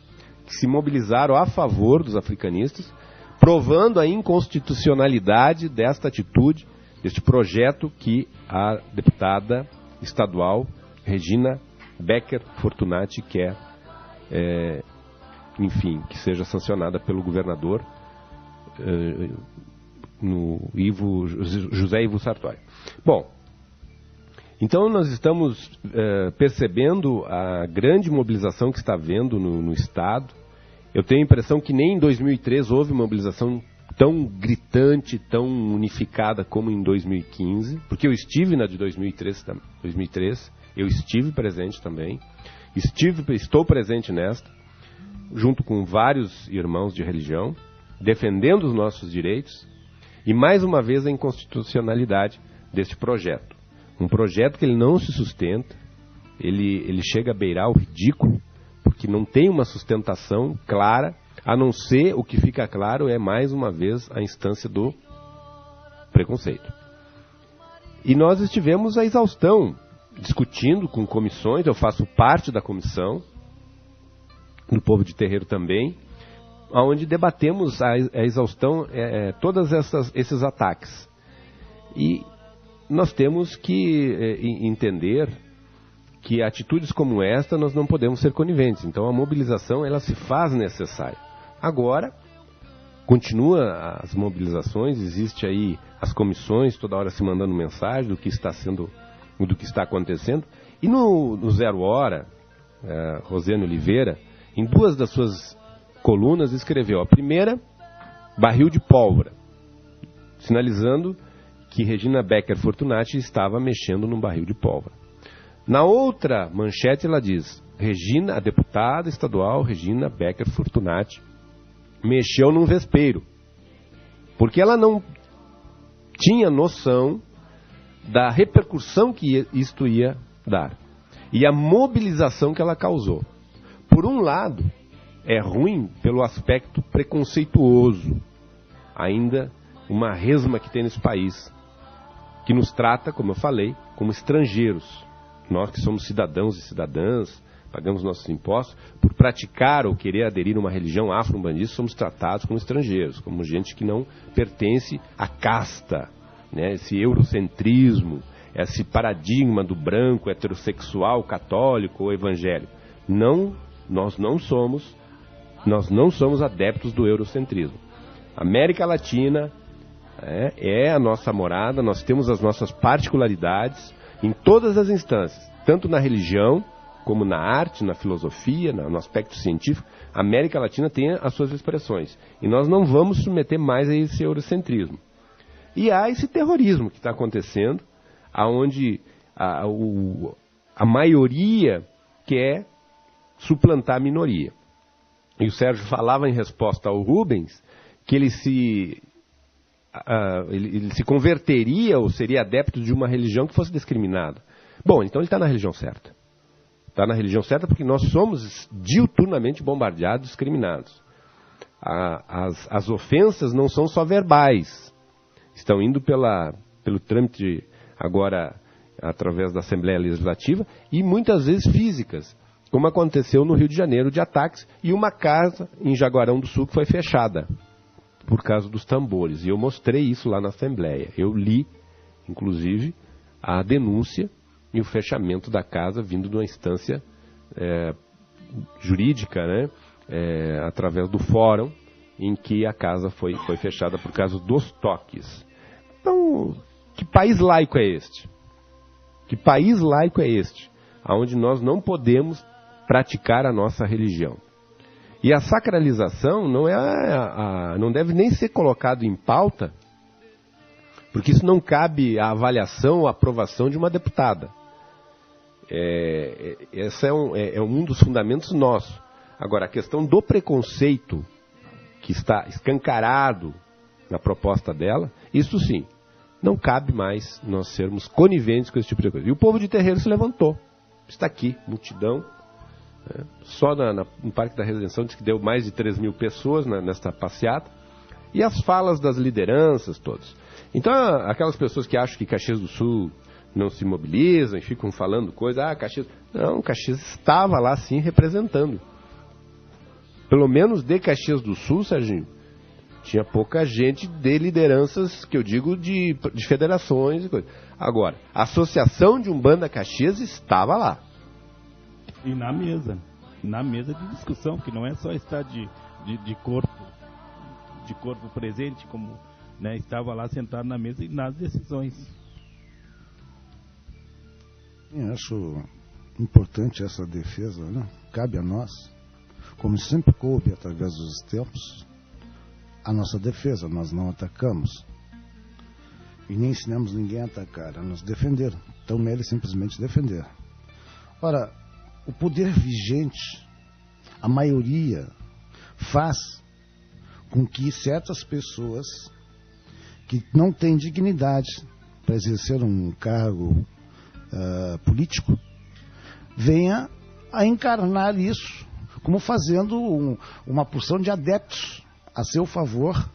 que se mobilizaram a favor dos africanistas, provando a inconstitucionalidade desta atitude, deste projeto que a deputada estadual Regina Becker Fortunati quer, que seja sancionada pelo governador José Ivo Sartori. Bom, então nós estamos percebendo a grande mobilização que está havendo no Estado. Eu tenho a impressão que nem em 2003 houve uma mobilização tão gritante, tão unificada como em 2015, porque eu estive na de 2003, eu estive presente também, estou presente nesta, junto com vários irmãos de religião, defendendo os nossos direitos, e mais uma vez a inconstitucionalidade deste projeto. Um projeto que ele não se sustenta, ele chega a beirar o ridículo, porque não tem uma sustentação clara, a não ser o que fica claro é mais uma vez a instância do preconceito. E nós estivemos à exaustão, discutindo com comissões, eu faço parte da comissão, do Povo de Terreiro também, onde debatemos a exaustão todos esses ataques. E nós temos que entender que atitudes como esta nós não podemos ser coniventes. Então a mobilização ela se faz necessária. Agora, continua as mobilizações, existe aí as comissões toda hora se mandando mensagem do que está acontecendo. E no Zero Hora, Rosane Oliveira, em 2 das suas colunas escreveu: a primeira, barril de pólvora, sinalizando que Regina Becker Fortunati estava mexendo num barril de pólvora. Na outra manchete ela diz: a deputada estadual Regina Becker Fortunati mexeu num vespeiro, porque ela não tinha noção da repercussão que isto ia dar e a mobilização que ela causou. Por um lado, é ruim pelo aspecto preconceituoso, ainda uma resma que tem nesse país, que nos trata, como eu falei, como estrangeiros. Nós que somos cidadãos e cidadãs, pagamos nossos impostos, por praticar ou querer aderir a uma religião afro-umbandista, somos tratados como estrangeiros, como gente que não pertence à casta, né? Esse eurocentrismo, esse paradigma do branco, heterossexual, católico ou evangélico. Não, nós não somos adeptos do eurocentrismo. América Latina é a nossa morada, nós temos as nossas particularidades em todas as instâncias, tanto na religião, como na arte, na filosofia, no aspecto científico. A América Latina tem as suas expressões. E nós não vamos submeter mais a esse eurocentrismo. E há esse terrorismo que está acontecendo, onde a maioria quer suplantar a minoria. E o Sérgio falava em resposta ao Rubens que ele se converteria ou seria adepto de uma religião que fosse discriminada. Bom, então ele está na religião certa. Está na religião certa porque nós somos diuturnamente bombardeados, discriminados. As ofensas não são só verbais. Estão indo pelo trâmite agora através da Assembleia Legislativa e muitas vezes físicas, como aconteceu no Rio de Janeiro de ataques e uma casa em Jaguarão do Sul que foi fechada por causa dos tambores. E eu mostrei isso lá na Assembleia. Eu li, inclusive, a denúncia e o fechamento da casa vindo de uma instância jurídica, né, através do fórum, em que a casa foi fechada por causa dos toques. Então, que país laico é este? Que país laico é este? Onde nós não podemos praticar a nossa religião. E a sacralização não deve nem ser colocado em pauta, porque isso não cabe à avaliação ou aprovação de uma deputada. Esse é um dos fundamentos nossos. Agora, a questão do preconceito, que está escancarado na proposta dela, isso sim, não cabe mais nós sermos coniventes com esse tipo de coisa. E o povo de terreiro se levantou. Está aqui, multidão. Só no Parque da Redenção diz que deu mais de 3 mil pessoas nesta passeata. E as falas das lideranças, todos. Então, aquelas pessoas que acham que Caxias do Sul não se mobilizam e ficam falando coisa, Caxias... Não, Caxias estava lá sim representando. Pelo menos de Caxias do Sul, Serginho, tinha pouca gente de lideranças, que eu digo de federações e coisas. Agora, a Associação de Umbanda Caxias estava lá. E na mesa de discussão, que não é só estar de corpo presente, como, né, estava lá sentado na mesa e nas decisões. Eu acho importante essa defesa, né? Cabe a nós, como sempre coube através dos tempos, a nossa defesa. Nós não atacamos e nem ensinamos ninguém a atacar, a nos defender. Então ele simplesmente defender. Ora, o poder vigente, a maioria, faz com que certas pessoas que não têm dignidade para exercer um cargo político venha a encarnar isso como fazendo uma porção de adeptos a seu favor,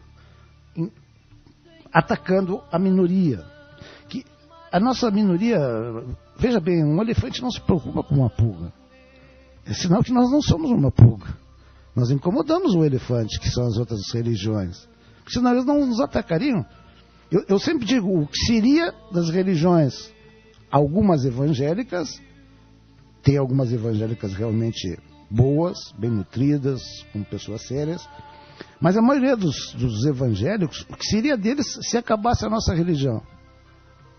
atacando a minoria. Que a nossa minoria, veja bem, um elefante não se preocupa com uma pulga. É sinal que nós não somos uma pulga. Nós incomodamos o elefante, que são as outras religiões. Porque senão eles não nos atacariam. Eu sempre digo, o que seria das religiões, algumas evangélicas, tem algumas evangélicas realmente boas, bem nutridas, com pessoas sérias, mas a maioria dos evangélicos, o que seria deles se acabasse a nossa religião?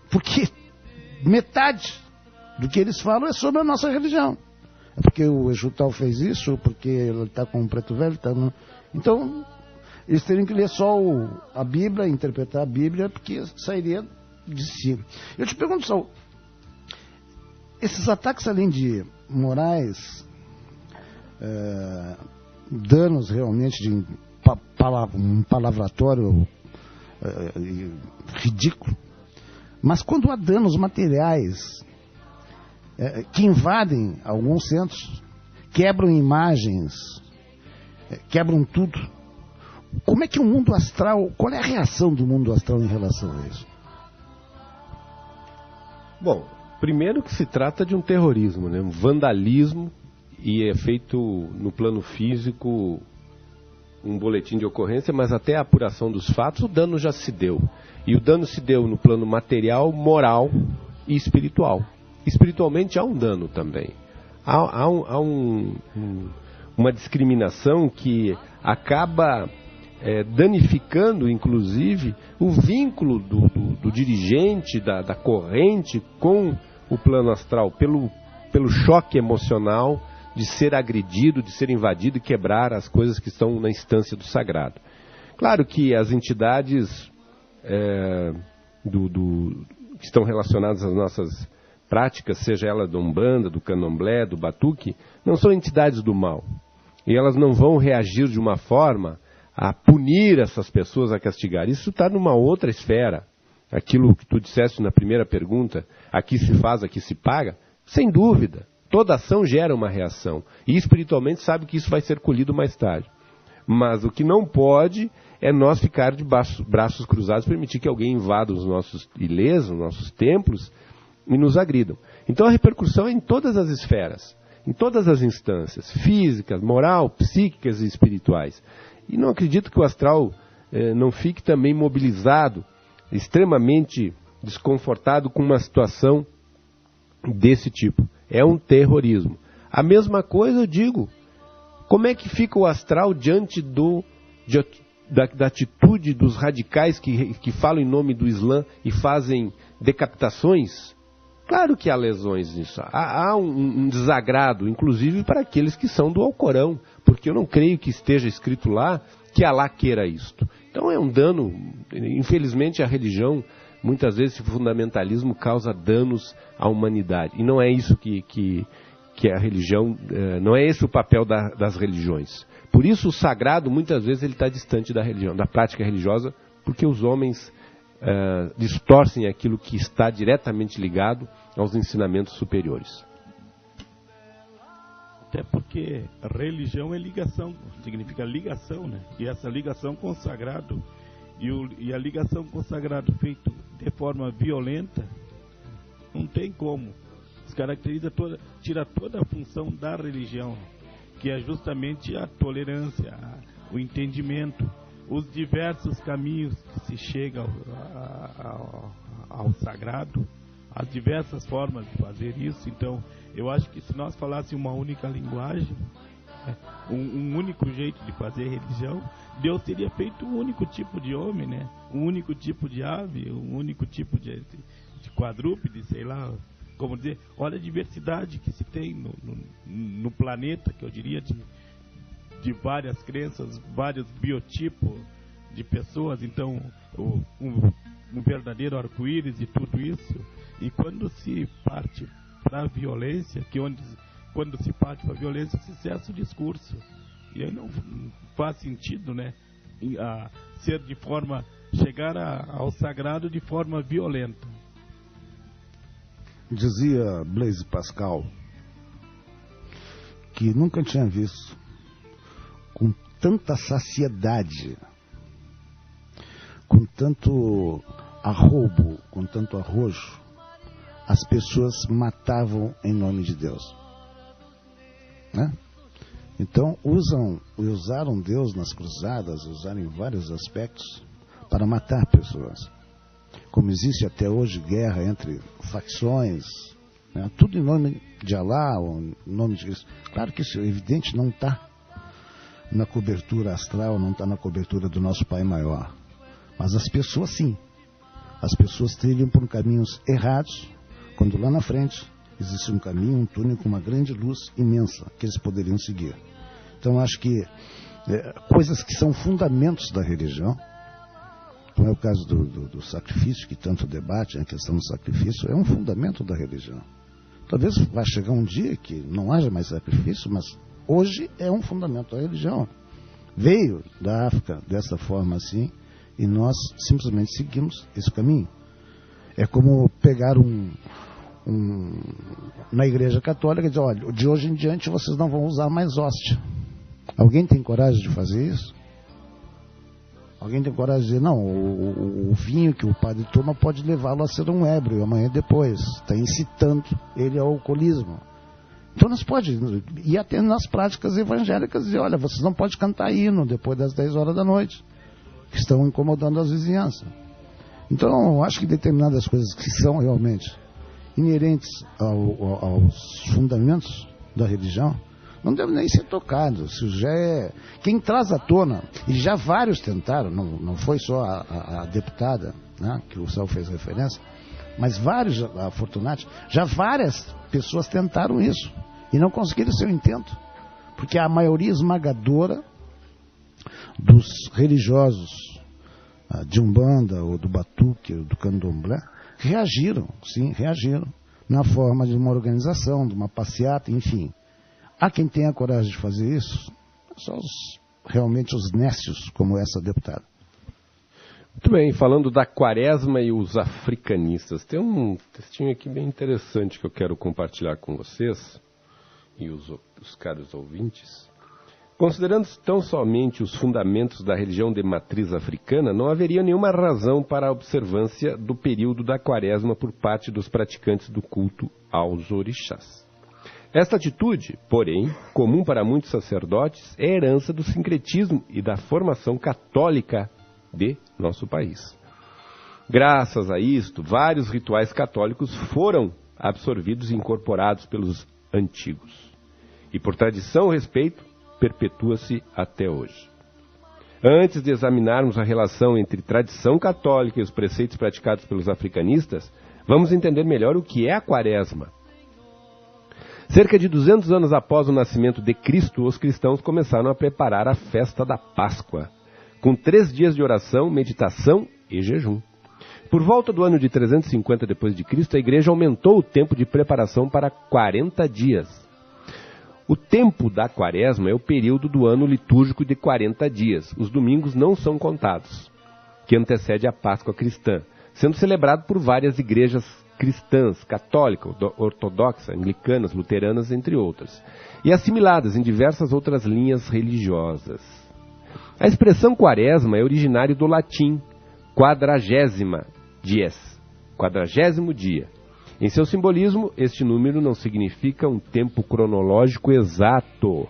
Porque metade do que eles falam é sobre a nossa religião. É porque o Exu tal fez isso, porque ele está com um preto velho. Então, eles teriam que ler só a Bíblia, interpretar a Bíblia, porque sairia de si. Eu te pergunto, Saul, esses ataques, além de morais, danos realmente de um palavratório ridículo, mas quando há danos materiais que invadem alguns centros, quebram imagens, quebram tudo, como é que o mundo astral, qual é a reação do mundo astral em relação a isso? Bom, primeiro que se trata de um terrorismo, né? Um vandalismo, e é feito no plano físico um boletim de ocorrência, mas até a apuração dos fatos o dano já se deu. E o dano se deu no plano material, moral e espiritual. Espiritualmente há um dano também. Há uma discriminação que acaba danificando, inclusive, o vínculo do dirigente, da corrente com o plano astral, pelo choque emocional de ser agredido, de ser invadido e quebrar as coisas que estão na instância do sagrado. Claro que as entidades que estão relacionadas às nossas práticas, seja ela do Umbanda, do Candomblé, do Batuque, não são entidades do mal. E elas não vão reagir de uma forma a punir essas pessoas, a castigar. Isso está numa outra esfera. Aquilo que tu disseste na primeira pergunta, aqui se faz, aqui se paga, sem dúvida. Toda ação gera uma reação. E espiritualmente sabe que isso vai ser colhido mais tarde. Mas o que não pode é nós ficar de braços cruzados, permitir que alguém invada os nossos ilês, os nossos templos, e nos agridam. Então a repercussão é em todas as esferas, em todas as instâncias, físicas, moral, psíquicas e espirituais. E não acredito que o astral não fique também mobilizado, extremamente desconfortado com uma situação desse tipo. É um terrorismo. A mesma coisa eu digo, como é que fica o astral diante do da atitude dos radicais que falam em nome do Islã e fazem decapitações? Claro que há lesões nisso. Há um desagrado, inclusive para aqueles que são do Alcorão, porque eu não creio que esteja escrito lá que Alá queira isto. Então é um dano. Infelizmente a religião, muitas vezes esse fundamentalismo causa danos à humanidade. E não é isso que a religião, não é esse o papel das religiões. Por isso o sagrado, muitas vezes, ele está distante da religião, da prática religiosa, porque os homens distorcem aquilo que está diretamente ligado aos ensinamentos superiores. Até porque religião é ligação, significa ligação, né? E essa ligação com o sagrado, e a ligação com o sagrado feito de forma violenta, não tem como. Descaracteriza tira toda a função da religião, que é justamente a tolerância, o entendimento, os diversos caminhos que se chega ao sagrado, as diversas formas de fazer isso. Então, eu acho que se nós falássemos uma única linguagem, um único jeito de fazer religião, Deus teria feito um único tipo de homem, né? Um único tipo de ave, um único tipo de quadrúpede, sei lá, como dizer. Olha a diversidade que se tem no planeta, que eu diria de várias crenças, vários biotipos de pessoas. Então, um verdadeiro arco-íris e tudo isso. E quando se parte para a violência, quando se parte para a violência, se cessa o discurso. E aí não faz sentido, né, chegar ao sagrado de forma violenta. Dizia Blaise Pascal que nunca tinha visto com tanta saciedade, com tanto arroubo, com tanto arrojo, as pessoas matavam em nome de Deus, né? Então usaram Deus nas cruzadas, usaram em vários aspectos para matar pessoas. Como existe até hoje guerra entre facções, né? Tudo em nome de Alá ou em nome de Cristo. Claro que isso é evidente, não está na cobertura astral, não está na cobertura do nosso Pai Maior. Mas as pessoas sim. As pessoas trilham por caminhos errados, quando lá na frente existe um caminho, um túnel com uma grande luz imensa que eles poderiam seguir. Então acho que coisas que são fundamentos da religião, como é o caso do sacrifício, que tanto debate, a questão do sacrifício, é um fundamento da religião. Talvez vai chegar um dia que não haja mais sacrifício, mas hoje é um fundamento da religião. Veio da África dessa forma assim, e nós simplesmente seguimos esse caminho. É como pegar na igreja católica e dizer, olha, de hoje em diante vocês não vão usar mais hóstia. Alguém tem coragem de fazer isso? Alguém tem coragem de dizer, não, o vinho que o padre toma pode levá-lo a ser um ébrio amanhã depois. Está incitando ele ao alcoolismo. Então nós podemos ir até nas práticas evangélicas e dizer, olha, vocês não podem cantar hino depois das 10 horas da noite, que estão incomodando as vizinhanças. Então eu acho que determinadas coisas que são realmente inerentes aos fundamentos da religião não devem nem ser tocados. Isso já é... Quem traz à tona, e já vários tentaram, não foi só a deputada, né, que o Céu fez referência, mas vários, a Fortunati, já várias pessoas tentaram isso e não conseguiram seu intento, porque a maioria esmagadora dos religiosos de Umbanda ou do Batuque ou do Candomblé reagiram na forma de uma organização, de uma passeata, enfim. Há quem tenha coragem de fazer isso, só realmente os nécios, como essa deputada. Muito bem, falando da Quaresma e os africanistas, tem um textinho aqui bem interessante que eu quero compartilhar com vocês e os caros ouvintes. Considerando tão somente os fundamentos da religião de matriz africana, não haveria nenhuma razão para a observância do período da Quaresma por parte dos praticantes do culto aos orixás. Esta atitude, porém, comum para muitos sacerdotes, é herança do sincretismo e da formação católica de nosso país. Graças a isto, vários rituais católicos foram absorvidos e incorporados pelos antigos. E por tradição ou respeito, perpetua-se até hoje. Antes de examinarmos a relação entre tradição católica e os preceitos praticados pelos africanistas, vamos entender melhor o que é a Quaresma. Cerca de 200 anos após o nascimento de Cristo, os cristãos começaram a preparar a festa da Páscoa, com 3 dias de oração, meditação e jejum. Por volta do ano de 350 d.C., a igreja aumentou o tempo de preparação para 40 dias. O tempo da Quaresma é o período do ano litúrgico de 40 dias. Os domingos não são contados, que antecede a Páscoa cristã, sendo celebrado por várias igrejas cristãs, católica, ortodoxa, anglicanas, luteranas, entre outras, e assimiladas em diversas outras linhas religiosas. A expressão Quaresma é originária do latim quadragésima dies, 40º dia. Em seu simbolismo, este número não significa um tempo cronológico exato,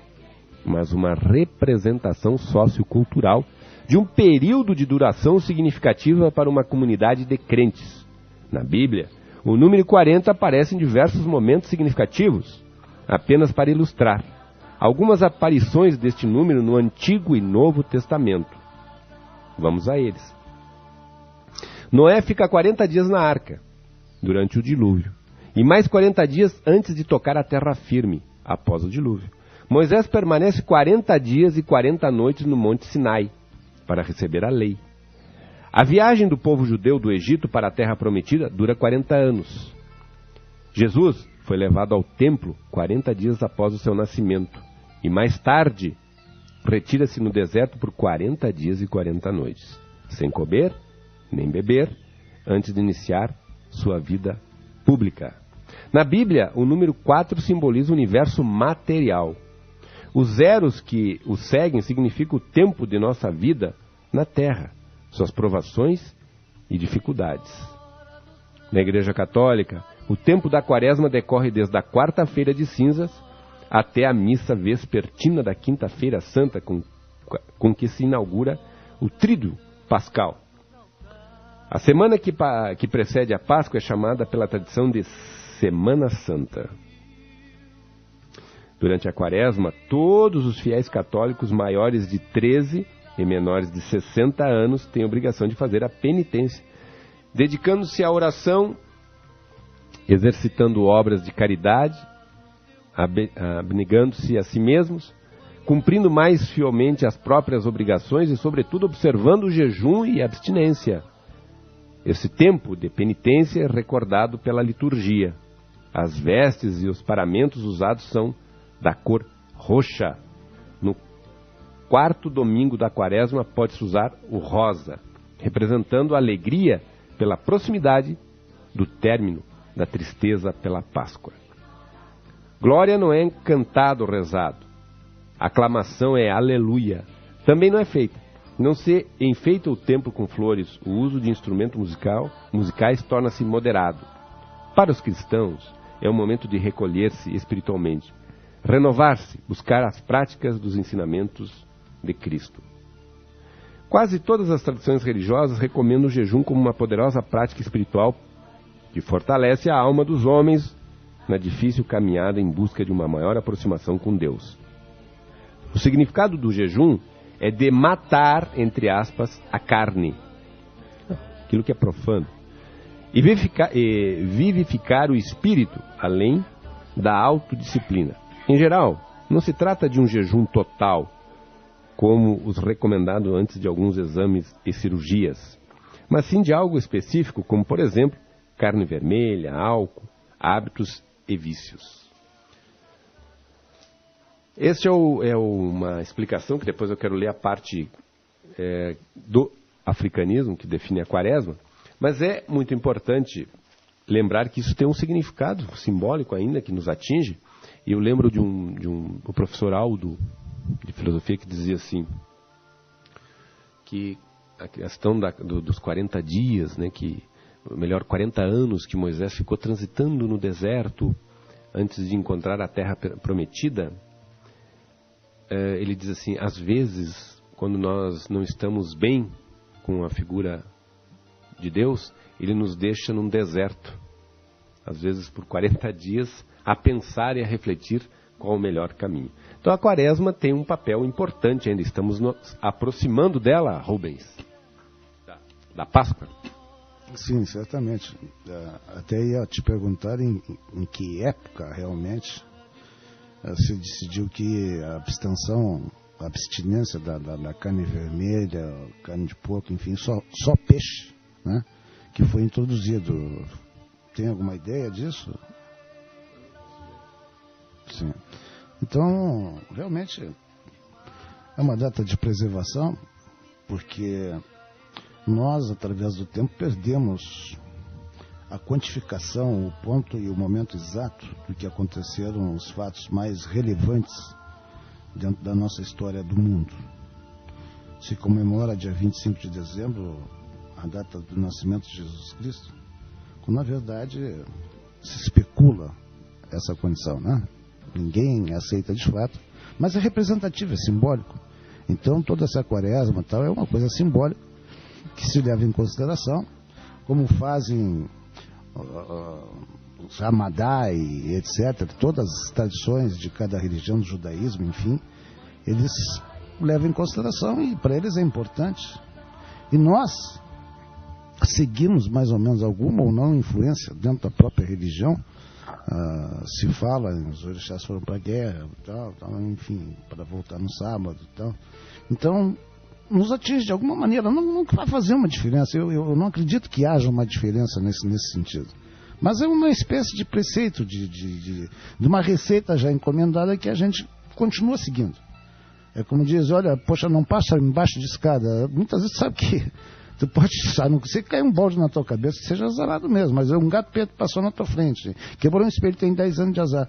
mas uma representação sociocultural de um período de duração significativa para uma comunidade de crentes. Na Bíblia, o número 40 aparece em diversos momentos significativos, apenas para ilustrar algumas aparições deste número no Antigo e Novo Testamento. Vamos a eles. Noé fica 40 dias na arca, durante o dilúvio, e mais 40 dias antes de tocar a terra firme, após o dilúvio. Moisés permanece 40 dias e 40 noites no Monte Sinai, para receber a lei. A viagem do povo judeu do Egito para a terra prometida dura 40 anos. Jesus foi levado ao templo 40 dias após o seu nascimento, e mais tarde retira-se no deserto por 40 dias e 40 noites, sem comer nem beber, antes de iniciar sua vida pública. Na Bíblia, o número 4 simboliza o universo material. Os zeros que o seguem significam o tempo de nossa vida na Terra, suas provações e dificuldades. Na Igreja Católica, o tempo da Quaresma decorre desde a quarta-feira de cinzas até a missa vespertina da quinta-feira santa, com que se inaugura o Tríduo Pascal. A semana que precede a Páscoa é chamada pela tradição de Semana Santa. Durante a Quaresma, todos os fiéis católicos maiores de 13 e menores de 60 anos têm a obrigação de fazer a penitência, dedicando-se à oração, exercitando obras de caridade, abnegando-se a si mesmos, cumprindo mais fielmente as próprias obrigações e, sobretudo, observando o jejum e a abstinência. Esse tempo de penitência é recordado pela liturgia. As vestes e os paramentos usados são da cor roxa. No 4º domingo da Quaresma pode-se usar o rosa, representando a alegria pela proximidade do término da tristeza pela Páscoa. Glória não é cantado ou rezado. Aclamação é aleluia. Também não é feita. Não se enfeita o templo com flores, o uso de instrumentos musicais torna-se moderado. Para os cristãos, é um momento de recolher-se espiritualmente, renovar-se, buscar as práticas dos ensinamentos de Cristo. Quase todas as tradições religiosas recomendam o jejum como uma poderosa prática espiritual que fortalece a alma dos homens na difícil caminhada em busca de uma maior aproximação com Deus. O significado do jejum é de matar, entre aspas, a carne, aquilo que é profano, e vivificar o espírito, além da autodisciplina. Em geral, não se trata de um jejum total, como os recomendados antes de alguns exames e cirurgias, mas sim de algo específico, como, por exemplo, carne vermelha, álcool, hábitos e vícios. Esta é uma explicação que depois eu quero ler a parte do africanismo, que define a Quaresma, mas é muito importante lembrar que isso tem um significado simbólico ainda que nos atinge. E eu lembro de o professor Aldo, de filosofia, que dizia assim, que a questão dos 40 dias, né, melhor, 40 anos que Moisés ficou transitando no deserto antes de encontrar a terra prometida, ele diz assim, às vezes, quando nós não estamos bem com a figura de Deus, ele nos deixa num deserto, às vezes por 40 dias, a pensar e a refletir qual o melhor caminho. Então a quaresma tem um papel importante ainda, estamos nos aproximando dela, Rubens, da Páscoa. Sim, certamente. Até ia te perguntar em que época realmente se decidiu que a abstinência da carne vermelha, carne de porco, enfim, só peixe, né, que foi introduzido. Tem alguma ideia disso? Sim. Então, realmente, é uma data de preservação, porque nós, através do tempo, perdemos a quantificação, o ponto e o momento exato do que aconteceram, os fatos mais relevantes dentro da nossa história do mundo. Se comemora dia 25 de dezembro, a data do nascimento de Jesus Cristo, quando na verdade se especula essa condição, né? Ninguém aceita de fato, mas é representativo, é simbólico. Então toda essa quaresma tal é uma coisa simbólica que se leva em consideração, como fazem os Ramadá e etc., todas as tradições de cada religião, do judaísmo, enfim, eles levam em consideração e para eles é importante. E nós seguimos mais ou menos alguma ou não influência dentro da própria religião. Se fala, os orixás foram para a guerra, tal, enfim, para voltar no sábado e tal. Então, nos atinge de alguma maneira, não vai fazer uma diferença. Eu não acredito que haja uma diferença nesse sentido. Mas é uma espécie de preceito, de uma receita já encomendada que a gente continua seguindo. É como diz, olha, poxa, não passa embaixo de escada. Muitas vezes sabe que tu pode, a não ser que caia um balde na tua cabeça, que seja azarado mesmo, mas um gato preto passou na tua frente, quebrou um espelho, tem 10 anos de azar.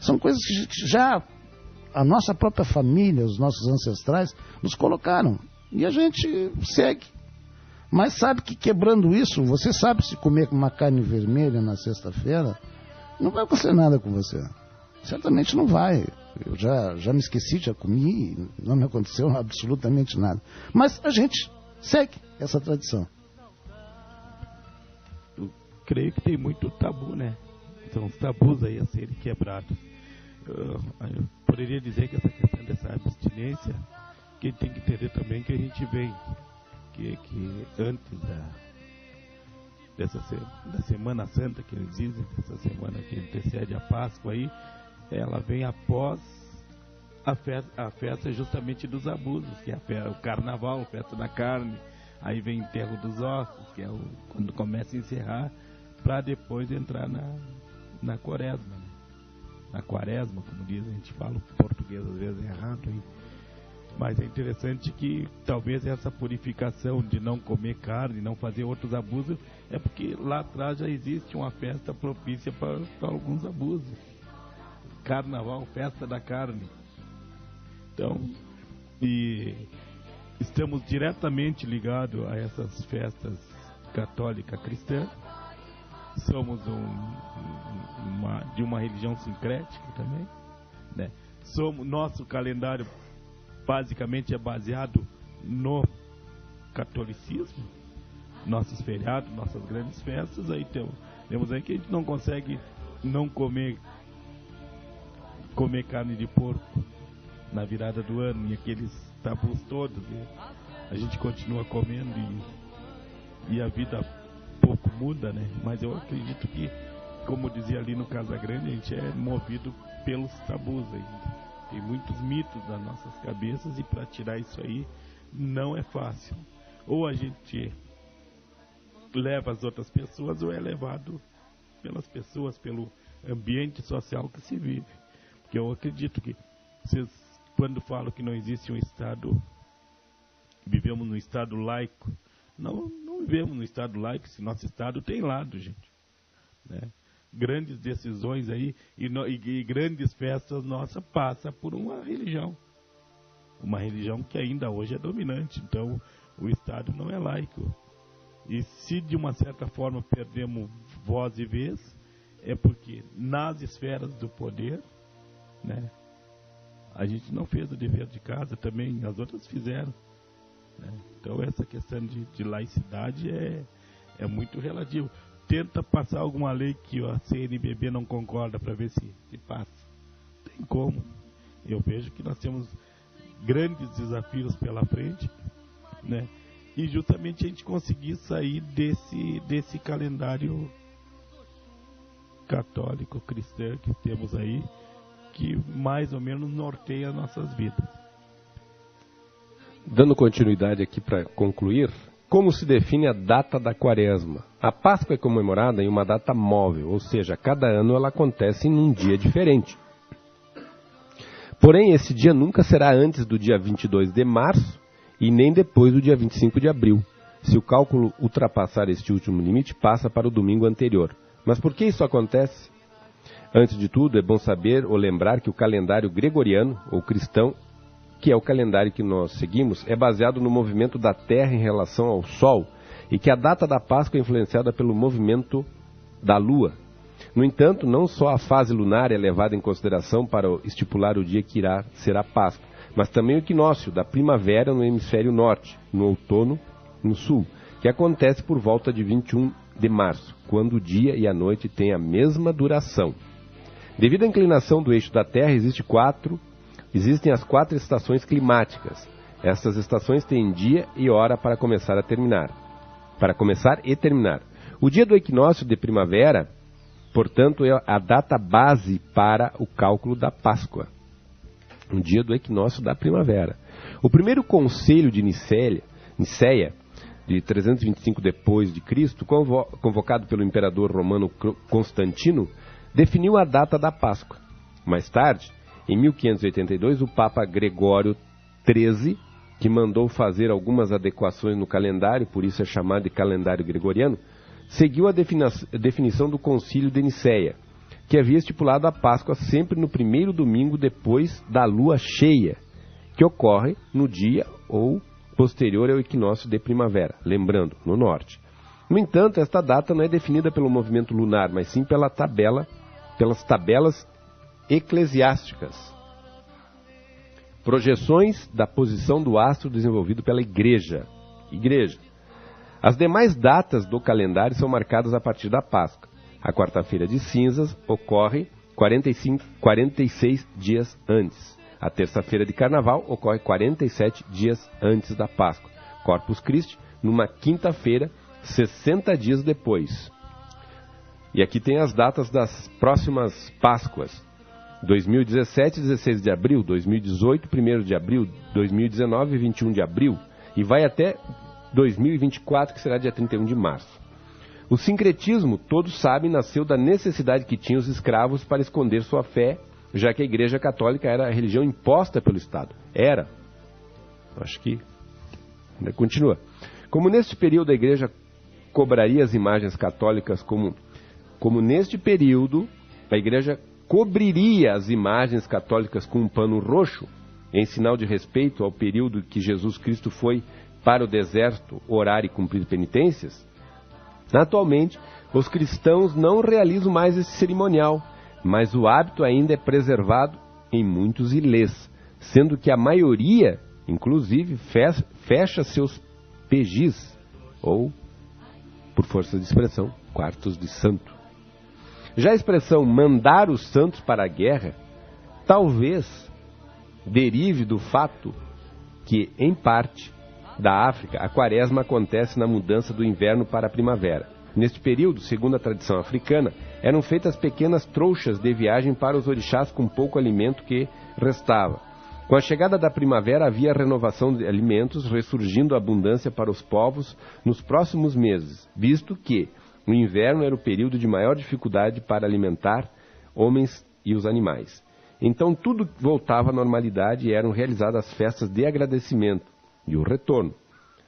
São coisas que já a nossa própria família, os nossos ancestrais, nos colocaram. E a gente segue. Mas sabe que quebrando isso, você sabe se comer uma carne vermelha na sexta-feira, não vai acontecer nada com você. Certamente não vai. Eu já me esqueci, já comi, não me aconteceu absolutamente nada. Mas a gente segue essa tradição. Eu creio que tem muito tabu, né? São os tabus aí a serem quebrados. Eu poderia dizer que essa questão dessa abstinência, quem tem que entender também que a gente vem, que antes da Semana Santa, que eles dizem, dessa semana que antecede a Páscoa aí, ela vem após a festa justamente dos abusos, que é o carnaval, a festa da carne, aí vem o enterro dos ossos, que é quando começa a encerrar, para depois entrar na quaresma, né? Na quaresma, como diz, a gente fala o português às vezes errado aí. Mas é interessante que talvez essa purificação de não comer carne, não fazer outros abusos, é porque lá atrás já existe uma festa propícia para alguns abusos. Carnaval, festa da carne. Então, e estamos diretamente ligados a essas festas católica cristã. Somos de uma religião sincrética também, né? Nosso calendário basicamente é baseado no catolicismo, nossos feriados, nossas grandes festas. Aí temos aí que a gente não consegue não comer carne de porco na virada do ano, e aqueles tabus todos, né? A gente continua comendo e a vida pouco muda, né? Mas eu acredito que, como dizia ali no Casagrande, a gente é movido pelos tabus ainda. Tem muitos mitos nas nossas cabeças, e para tirar isso aí não é fácil. Ou a gente leva as outras pessoas, ou é levado pelas pessoas, pelo ambiente social que se vive. Porque eu acredito que vocês, quando falam que não existe um Estado, vivemos num Estado laico, não vivemos num Estado laico, se nosso Estado tem lado, gente, né? Grandes decisões aí e grandes festas nossas passam por uma religião que ainda hoje é dominante. Então o Estado não é laico, e se de uma certa forma perdemos voz e vez, é porque nas esferas do poder, né, a gente não fez o dever de casa, também as outras fizeram, né? Então essa questão de laicidade é muito relativo. Tenta passar alguma lei que a CNBB não concorda para ver se passa. Tem como. Eu vejo que nós temos grandes desafios pela frente, né? E justamente a gente conseguir sair desse calendário católico, cristão que temos aí, que mais ou menos norteia nossas vidas. Dando continuidade aqui para concluir, como se define a data da Quaresma? A Páscoa é comemorada em uma data móvel, ou seja, cada ano ela acontece em um dia diferente. Porém, esse dia nunca será antes do dia 22 de março e nem depois do dia 25 de abril. Se o cálculo ultrapassar este último limite, passa para o domingo anterior. Mas por que isso acontece? Antes de tudo, é bom saber ou lembrar que o calendário gregoriano, ou cristão, que é o calendário que nós seguimos, é baseado no movimento da Terra em relação ao Sol, e que a data da Páscoa é influenciada pelo movimento da Lua. No entanto, não só a fase lunar é levada em consideração para estipular o dia que irá ser a Páscoa, mas também o equinócio da primavera no hemisfério norte, no outono no sul, que acontece por volta de 21 de março, quando o dia e a noite têm a mesma duração. Devido à inclinação do eixo da Terra, existem as 4 estações climáticas. Essas estações têm dia e hora para começar e terminar. O dia do equinócio de primavera, portanto, é a data base para o cálculo da Páscoa. O dia do equinócio da primavera. O primeiro concílio de Niceia, de 325 depois de Cristo, convocado pelo imperador romano Constantino, definiu a data da Páscoa. Mais tarde, em 1582, o Papa Gregório XIII, que mandou fazer algumas adequações no calendário, por isso é chamado de calendário gregoriano, seguiu a definição do Concílio de Niceia, que havia estipulado a Páscoa sempre no primeiro domingo depois da lua cheia, que ocorre no dia ou posterior ao equinócio de primavera, lembrando, no norte. No entanto, esta data não é definida pelo movimento lunar, mas sim pelas tabelas eclesiásticas. Projeções da posição do astro desenvolvido pela Igreja. As demais datas do calendário são marcadas a partir da Páscoa. A quarta-feira de cinzas ocorre 46 dias antes. A terça-feira de Carnaval ocorre 47 dias antes da Páscoa. Corpus Christi, numa quinta-feira, 60 dias depois. E aqui tem as datas das próximas Páscoas. 2017, 16 de abril, 2018, 1º de abril, 2019, 21 de abril, e vai até 2024, que será dia 31 de março. O sincretismo, todos sabem, nasceu da necessidade que tinham os escravos para esconder sua fé, já que a Igreja Católica era a religião imposta pelo Estado. Acho que ainda continua. Como neste período a Igreja cobraria as imagens católicas, como neste período a Igreja cobriria as imagens católicas com um pano roxo, em sinal de respeito ao período que Jesus Cristo foi para o deserto orar e cumprir penitências, atualmente os cristãos não realizam mais esse cerimonial, mas o hábito ainda é preservado em muitos ilês, sendo que a maioria, inclusive, fecha seus pejis, ou, por força de expressão, quartos de santo. Já a expressão mandar os santos para a guerra, talvez derive do fato que, em parte da África, a quaresma acontece na mudança do inverno para a primavera. Neste período, segundo a tradição africana, eram feitas pequenas trouxas de viagem para os orixás com pouco alimento que restava. Com a chegada da primavera havia renovação de alimentos, ressurgindo a abundância para os povos nos próximos meses, visto que o inverno era o período de maior dificuldade para alimentar homens e os animais. Então tudo voltava à normalidade e eram realizadas festas de agradecimento e o retorno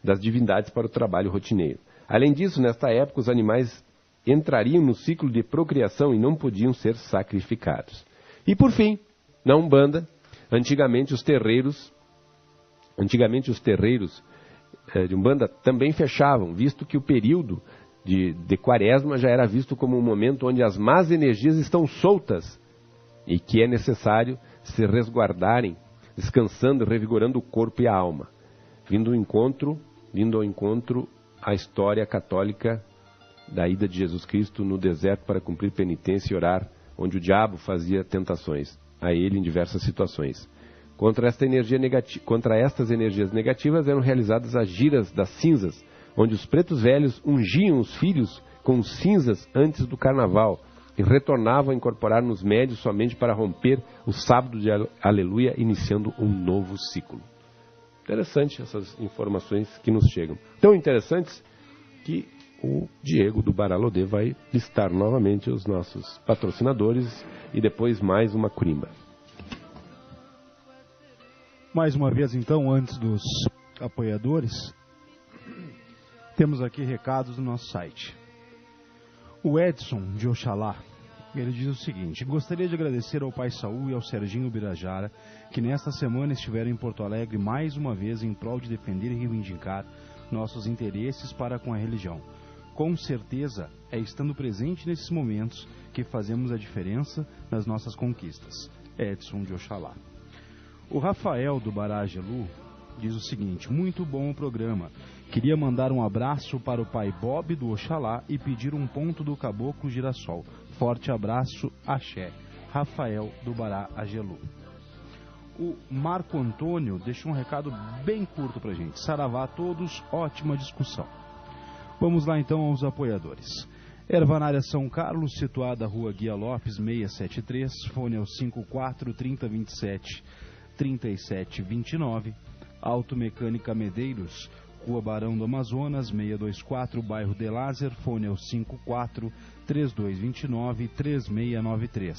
das divindades para o trabalho rotineiro. Além disso, nesta época, os animais entrariam no ciclo de procriação e não podiam ser sacrificados. E por fim, na Umbanda, antigamente os terreiros de Umbanda também fechavam, visto que o período de quaresma já era visto como um momento onde as más energias estão soltas e que é necessário se resguardarem, descansando e revigorando o corpo e a alma, vindo ao encontro a história católica da ida de Jesus Cristo no deserto para cumprir penitência e orar, onde o diabo fazia tentações a ele em diversas situações. Contra estas energias negativas eram realizadas as giras das cinzas, onde os pretos velhos ungiam os filhos com cinzas antes do carnaval e retornavam a incorporar nos médios somente para romper o sábado de aleluia, iniciando um novo ciclo. Interessante essas informações que nos chegam. Tão interessantes que o Diego do Baralodê vai listar novamente os nossos patrocinadores e depois mais uma curimba. Mais uma vez, então, antes dos apoiadores, temos aqui recados do nosso site. O Edson de Oxalá, ele diz o seguinte: gostaria de agradecer ao Pai Saul e ao Serginho Birajara, que nesta semana estiveram em Porto Alegre mais uma vez em prol de defender e reivindicar nossos interesses para com a religião. Com certeza é estando presente nesses momentos que fazemos a diferença nas nossas conquistas. Edson de Oxalá. O Rafael do Barajelu diz o seguinte: muito bom o programa. Queria mandar um abraço para o pai Bob do Oxalá e pedir um ponto do Caboclo Girassol. Forte abraço, axé. Rafael do Barajelu. O Marco Antônio deixou um recado bem curto pra gente. Saravá a todos, ótima discussão. Vamos lá então aos apoiadores. Ervanária São Carlos, situada à Rua Guia Lopes 673, fone ao 54 3027 3729. Automecânica Medeiros, Rua Barão do Amazonas 624, bairro de Lázer, fone ao 54 3229 3693.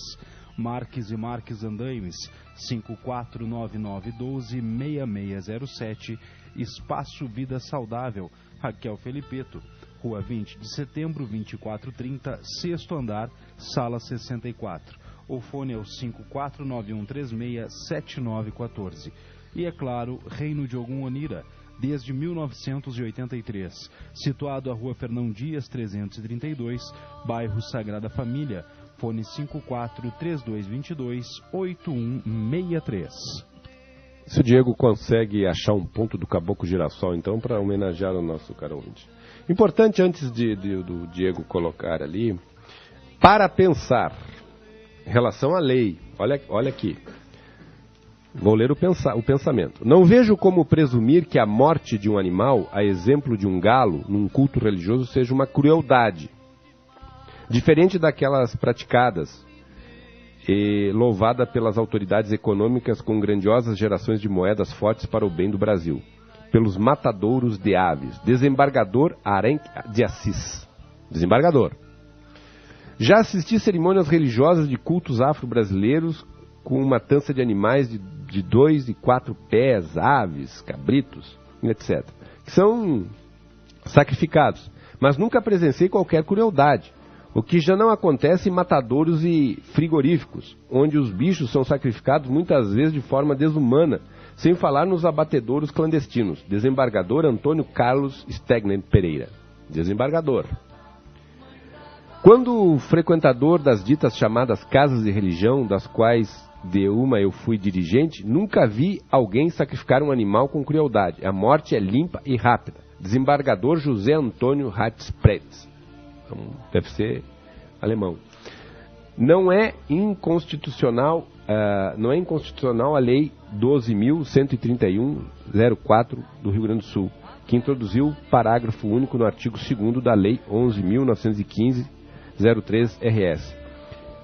Marques e Marques Andaimes 549912 6607. Espaço Vida Saudável, Raquel Felipeto, Rua 20 de Setembro 2430, sexto andar, sala 64. O fone é o 5491367914. E é claro, Reino de Ogum Onira, desde 1983, situado à Rua Fernão Dias 332, bairro Sagrada Família, fone 5432228163. Se o Diego consegue achar um ponto do Caboclo Girassol, então, para homenagear o nosso caro ouvinte. Importante, antes do Diego colocar ali, para pensar, em relação à lei, olha aqui, vou ler o pensamento. Não vejo como presumir que a morte de um animal, a exemplo de um galo, num culto religioso, seja uma crueldade, diferente daquelas praticadas e louvada pelas autoridades econômicas com grandiosas gerações de moedas fortes para o bem do Brasil, pelos matadouros de aves. Desembargador Arenque de Assis. Desembargador. Já assisti cerimônias religiosas de cultos afro-brasileiros com matança de animais de 2 e 4 pés, aves, cabritos, etc., que são sacrificados, mas nunca presenciei qualquer crueldade. O que já não acontece em matadouros e frigoríficos, onde os bichos são sacrificados muitas vezes de forma desumana, sem falar nos abatedouros clandestinos. Desembargador Antônio Carlos Stegner Pereira. Desembargador. Quando frequentador das ditas chamadas casas de religião, das quais de uma eu fui dirigente, nunca vi alguém sacrificar um animal com crueldade. A morte é limpa e rápida. Desembargador José Antônio Ratzpretz. Então, deve ser alemão. Não é inconstitucional a Lei 12.131/04 do Rio Grande do Sul, que introduziu o parágrafo único no artigo 2º da Lei 11.915/03-RS,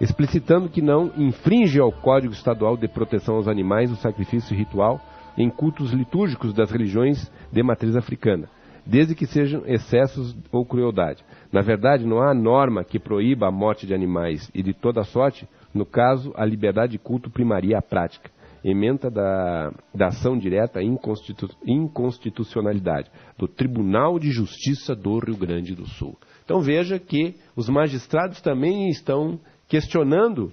explicitando que não infringe ao Código Estadual de Proteção aos Animais o sacrifício ritual em cultos litúrgicos das religiões de matriz africana, desde que sejam excessos ou crueldade. Na verdade, não há norma que proíba a morte de animais e de toda sorte, no caso, a liberdade de culto primaria a prática. Ementa da ação direta à inconstitucionalidade do Tribunal de Justiça do Rio Grande do Sul. Então veja que os magistrados também estão questionando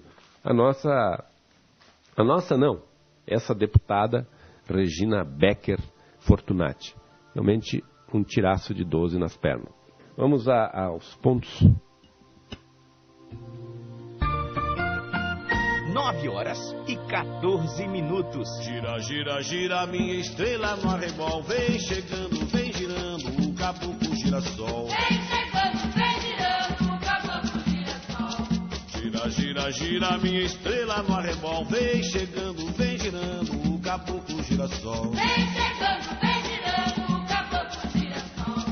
essa deputada Regina Becker Fortunati. Realmente um tiraço de 12 nas pernas. Vamos aos pontos. 9h14. Gira, gira, gira, minha estrela no arrebol. Vem chegando, vem girando, o caboclo girassol. Vem chegando, vem girando, o caboclo girassol. Gira, gira, Gira, gira minha estrela no arrebol, vem chegando, vem girando o caboclo girassol. Vem chegando, vem girando o caboclo girassol.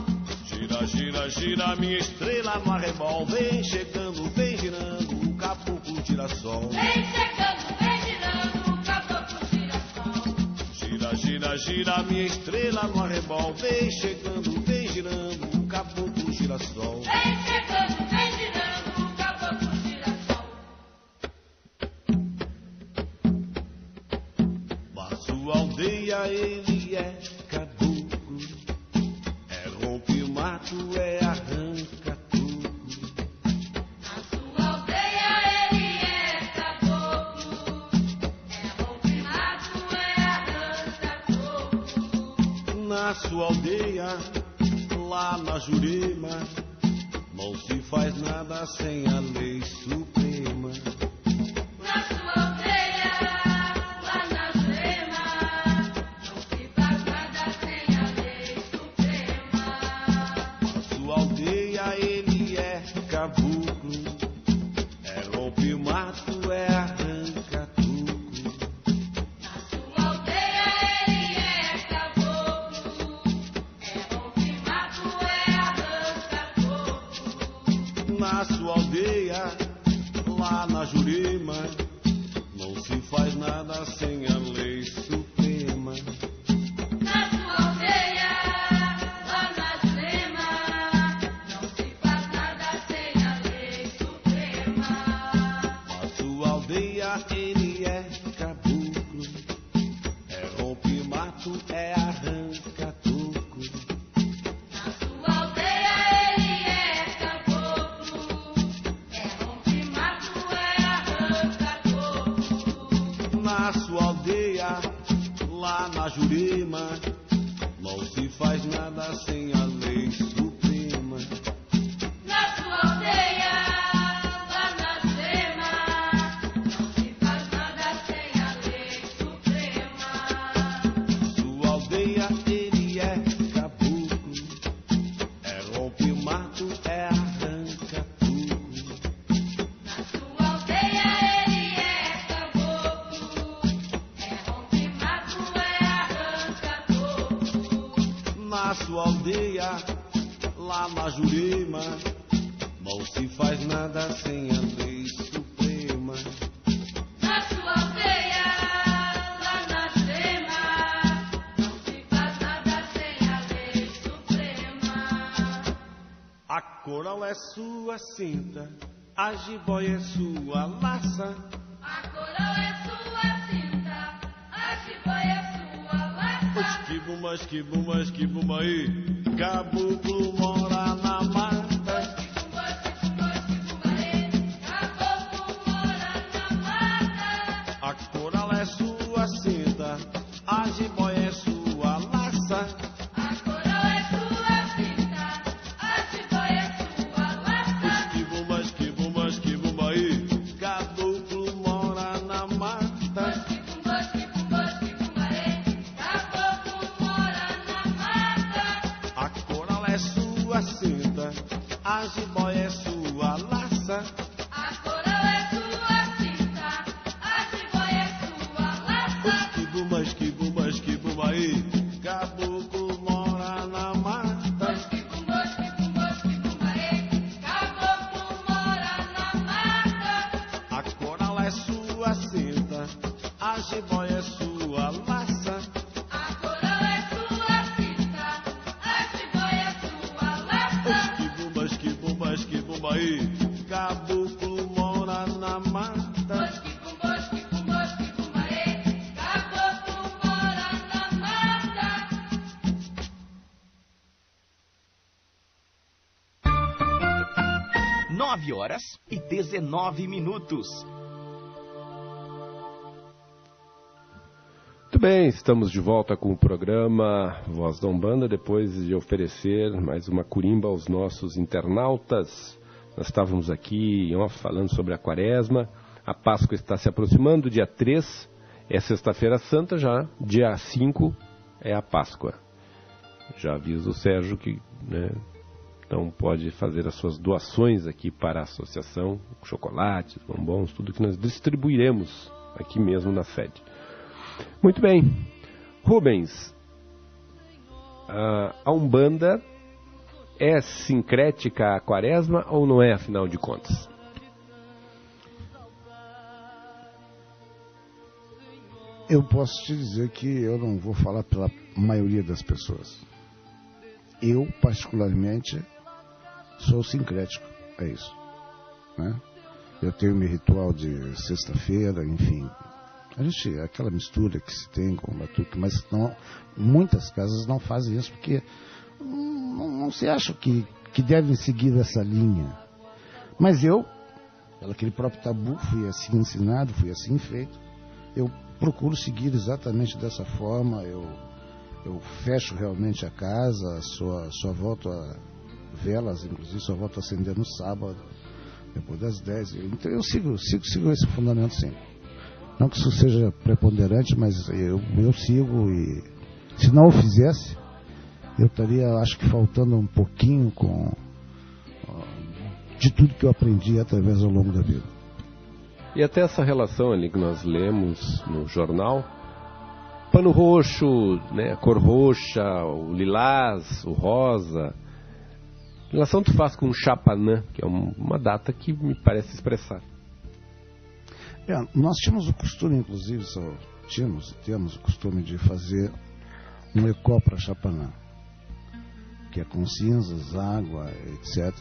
Gira, gira, gira minha estrela no arrebol, vem chegando, vem girando o caboclo girassol. Vem chegando, vem girando o caboclo girassol. Gira, gira, gira minha estrela no arrebol, vem chegando, vem girando o caboclo girassol. Vem chegando, vem girando o caboclo girassol. Na sua aldeia ele é caboclo, é rompe-mato, é arranca-tudo. Na sua aldeia ele é caboclo, é rompe-mato, é arranca-toco. Na sua aldeia, lá na Jurema, não se faz nada sem a lei suprema. Na sua aldeia, lá na Jurema, não se faz nada sem a lei suprema. Na sua aldeia ele é caboclo, é rompe-mato, é arranca-tudo. Na sua aldeia ele é caboclo, é rompe-mato, é arranca-toco. Na sua aldeia, lá na Jurema, não se faz nada sem a lei suprema. Na sua aldeia, lá na Jurema, não se faz nada sem a lei suprema. Na sua aldeia ele é caboclo, é rompe-mato, é arranca-toco. Na sua aldeia ele é caboclo, é rompe-mato, é arranca-toco. Na sua aldeia, lá na Jurema, não se faz nada sem a lei suprema. Na sua aldeia, lá na Jurema, não se faz nada sem a lei suprema. Na sua aldeia ele é caboclo, é rompe-mato, é arranca-tudo. Na sua aldeia ele é caboclo, é rompe-mato, é arranca-toco. Na sua aldeia, lá na Jurema, não se faz nada sem a lei suprema. Na sua aldeia, lá na Jurema, não se faz nada sem a lei suprema. A coral é sua cinta, a jiboia é sua laça. A coral é sua cinta, a jiboia é sua laça. Mas que bumba aí, caboclo mora na mata. Caboclo mora na mata. A coral é sua cinta, a jiboia é sua laça. A coral é sua cinta, a jiboia é sua laça. Que bumba aí, caboclo mora na mata. Caboclo mora na mata. A coral é sua cinta, a jiboia é sua laça. A coral é sua cinta, a jiboia é sua laça. Que bumba aí, caboclo mora na mata. Caboclo mora na mata. A coral é sua cinta, a jiboia é sua laça. A coral é sua cinta, a jiboia é sua laça. Que bumba aí, caboclo mora na mata. Caboclo mora na mata. 9h19. Muito bem, estamos de volta com o programa Voz da Umbanda, depois de oferecer mais uma curimba aos nossos internautas. Nós estávamos aqui em off falando sobre a Quaresma, a Páscoa está se aproximando, dia 3 é Sexta-feira Santa já, dia 5 é a Páscoa. Já aviso o Sérgio que Então pode fazer as suas doações aqui para a associação, chocolates, bombons, tudo que nós distribuiremos aqui mesmo na sede. Muito bem. Rubens, a Umbanda é sincrética à Quaresma ou não é, afinal de contas? Eu posso te dizer que eu não vou falar pela maioria das pessoas. Eu, particularmente, sou sincrético, é isso. Né? Eu tenho meu ritual de sexta-feira, enfim. Aquela mistura que se tem com o batuque, mas não, muitas casas não fazem isso porque não se acham que devem seguir essa linha. Mas eu, pelo aquele próprio tabu, fui assim ensinado, fui assim feito. Eu procuro seguir exatamente dessa forma. Eu fecho realmente a casa, só volto a velas, inclusive só volto a acender no sábado, depois das 10. Então eu sigo esse fundamento sim. Não que isso seja preponderante, mas eu sigo, e se não o fizesse, eu estaria, acho que, faltando um pouquinho de tudo que eu aprendi através ao longo da vida. E até essa relação ali que nós lemos no jornal, pano roxo, né, a cor roxa, o lilás, o rosa, que relação tu faz com o Chapanã, que é uma data que me parece expressar? Nós tínhamos o costume, inclusive, temos o costume de fazer um ecó para Chapanã, que é com cinzas, água, etc.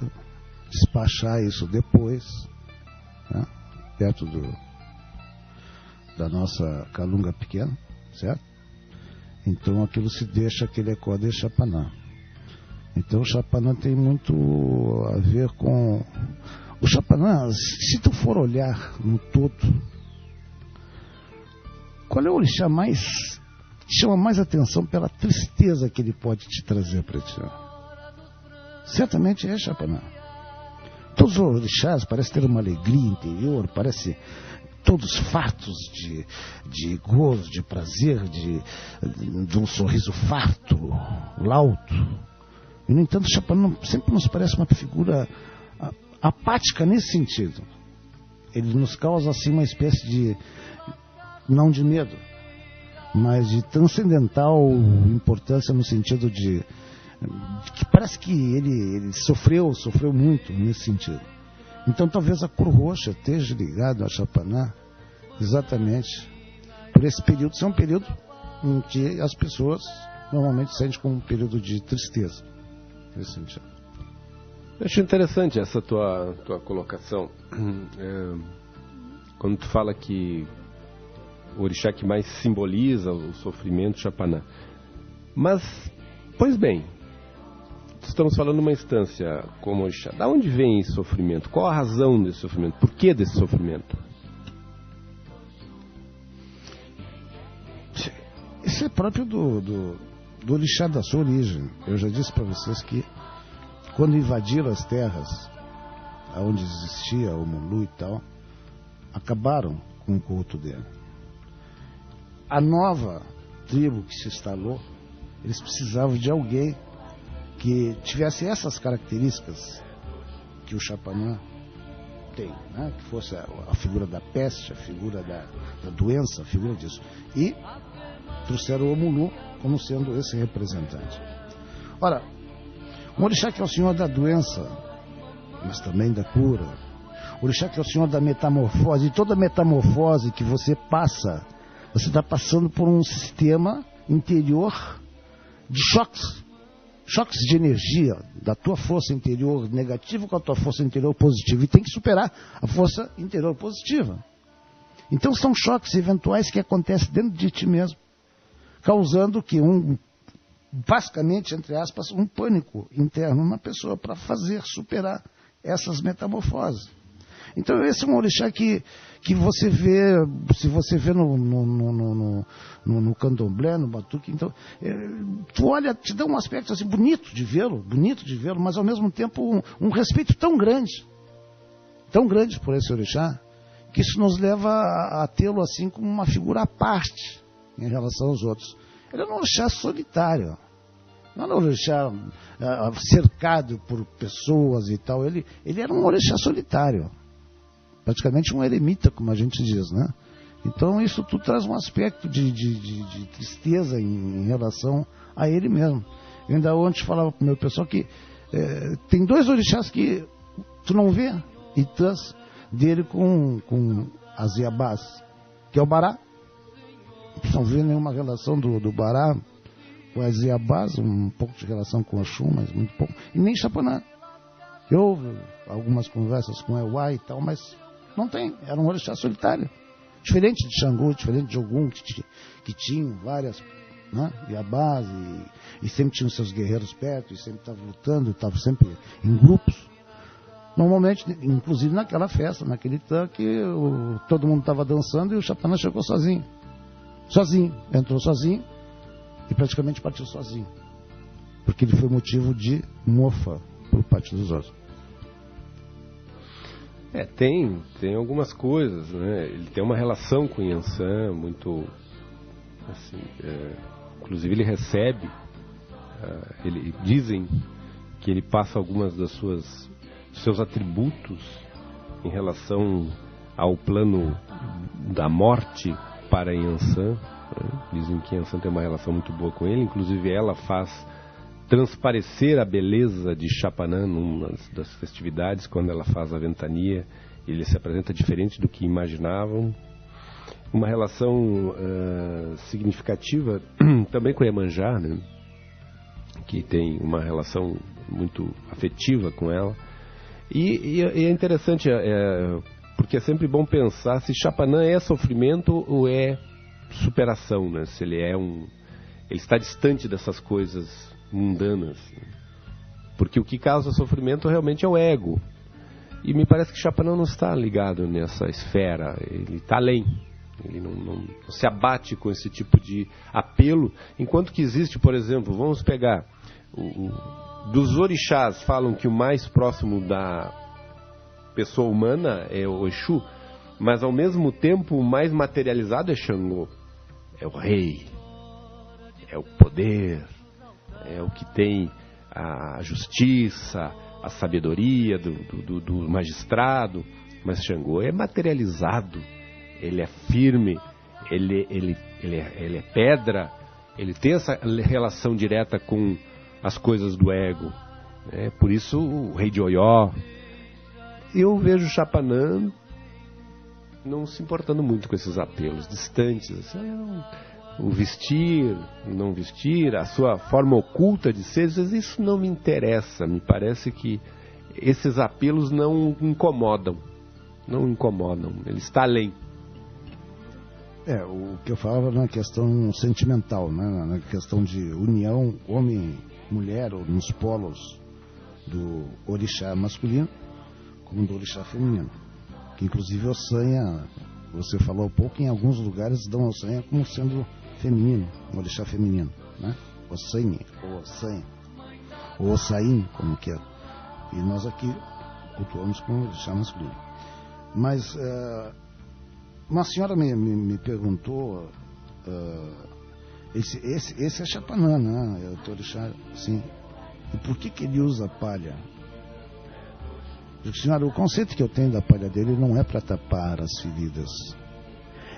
Despachar isso depois, né, perto da nossa calunga pequena, certo? Então aquilo se deixa, aquele ecó de Chapanã. Então o Chapanã tem muito a ver com... O Chapanã, se tu for olhar no todo, qual é o orixá que chama mais atenção pela tristeza que ele pode te trazer para ti? Certamente é Chapanã. Todos os orixás parecem ter uma alegria interior, parecem todos fartos de gozo, de prazer, de um sorriso farto, lauto. E, no entanto, o Chapanã sempre nos parece uma figura apática nesse sentido. Ele nos causa assim uma espécie de, não de medo, mas de transcendental importância, no sentido de que parece que ele sofreu muito nesse sentido. Então talvez a cor roxa esteja ligada a Chapanã exatamente por esse período. Isso é um período em que as pessoas normalmente sentem como um período de tristeza nesse sentido. Eu acho interessante essa tua colocação. Quando tu fala que o orixá que mais simboliza o sofrimento, Chapanã. Mas, pois bem, estamos falando de uma instância como orixá. Da onde vem esse sofrimento? Qual a razão desse sofrimento? Por que desse sofrimento? Isso é próprio do orixá da sua origem. Eu já disse para vocês que quando invadiram as terras onde existia o Mulu e tal, acabaram com o culto dele. A nova tribo que se instalou, eles precisavam de alguém que tivesse essas características que o Chapanã tem, né? Que fosse a figura da peste, a figura da doença, a figura disso. E trouxeram o Mulu como sendo esse representante. Ora, o orixá que é o senhor da doença, mas também da cura. O orixá que é o senhor da metamorfose. E toda metamorfose que você passa, você está passando por um sistema interior de choques. Choques de energia da tua força interior negativa com a tua força interior positiva. E tem que superar a força interior positiva. Então são choques eventuais que acontecem dentro de ti mesmo, causando que basicamente, entre aspas, um pânico interno na pessoa para superar essas metamorfoses. Então esse é um orixá que você vê, se você vê no candomblé, no batuque, então, tu olha, te dá um aspecto assim bonito de vê-lo, mas ao mesmo tempo um respeito tão grande por esse orixá, que isso nos leva a tê-lo assim como uma figura à parte em relação aos outros. Ele é um orixá solitário. Não era um orixá cercado por pessoas e tal. Ele era um orixá solitário. Praticamente um eremita, como a gente diz, né? Então isso tudo traz um aspecto de tristeza em relação a ele mesmo. Eu ainda ontem falava para o meu pessoal que tem 2 orixás que tu não vê itãs dele com as Iabás, que é o Bará. Tu não vê nenhuma relação do Bará com as Iabás, um pouco de relação com o Oxum, mas muito pouco. E nem Chapanã. Eu houve algumas conversas com o Euá e tal, mas não tem. Era um orixá solitário. Diferente de Xangô, diferente de Ogum, que tinham várias, né, Iabás e sempre tinham seus guerreiros perto, e sempre estavam lutando, estavam sempre em grupos. Normalmente, inclusive naquela festa, naquele Itã, que todo mundo estava dançando e o Chapanã chegou sozinho. Entrou sozinho e praticamente partiu sozinho. Porque ele foi motivo de mofa por parte dos outros. Tem algumas coisas, né? Ele tem uma relação com o Yansan muito, assim, inclusive ele recebe, dizem que ele passa algumas dos seus atributos em relação ao plano da morte para Yansan, né? Dizem que Yansan tem uma relação muito boa com ele, inclusive ela faz transparecer a beleza de Chapanã numa das festividades, quando ela faz a ventania, ele se apresenta diferente do que imaginavam. Uma relação significativa também com Iemanjá, né? Que tem uma relação muito afetiva com ela. E é interessante, porque é sempre bom pensar se Chapanã é sofrimento ou é superação, né? Se ele ele está distante dessas coisas mundanas, porque o que causa sofrimento realmente é o ego, e me parece que Chapanã não está ligado nessa esfera, ele está além, ele não se abate com esse tipo de apelo, enquanto que existe, por exemplo, vamos pegar dos orixás, falam que o mais próximo da pessoa humana é o Exu, mas ao mesmo tempo o mais materializado é Xangô, é o rei, é o poder, é o que tem a justiça, a sabedoria do magistrado, mas Xangô é materializado, ele é firme, ele é pedra, ele tem essa relação direta com as coisas do ego, né? Por isso o rei de Oió. Eu vejo Chapanã não se importando muito com esses apelos distantes, assim, o vestir, não vestir, a sua forma oculta de ser, isso não me interessa. Me parece que esses apelos não incomodam, ele está além. O que eu falava na questão sentimental, né? Na questão de união homem-mulher, ou nos polos do orixá masculino como do orixá feminino, que inclusive Ossanha, você falou há pouco, em alguns lugares dão Ossanha como sendo feminino, um orixá feminino, né? Ossanha, ou Ossanha, ou Ossain, como quer. E nós aqui cultuamos como orixá masculino. Mas uma senhora me perguntou, esse é Chapanã, né? O orixá, sim. E por que ele usa palha? Eu disse, senhora, o conceito que eu tenho da palha dele não é para tapar as feridas.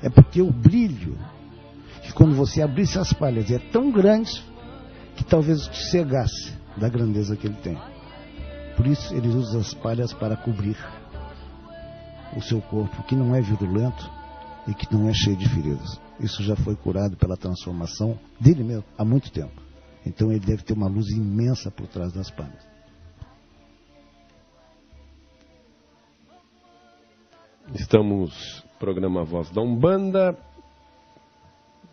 É porque o brilho, que quando você abrisse as palhas, é tão grande que talvez te cegasse da grandeza que ele tem. Por isso ele usa as palhas para cobrir o seu corpo, que não é virulento e que não é cheio de feridas. Isso já foi curado pela transformação dele mesmo há muito tempo. Então ele deve ter uma luz imensa por trás das palhas. Estamos no programa Voz da Umbanda,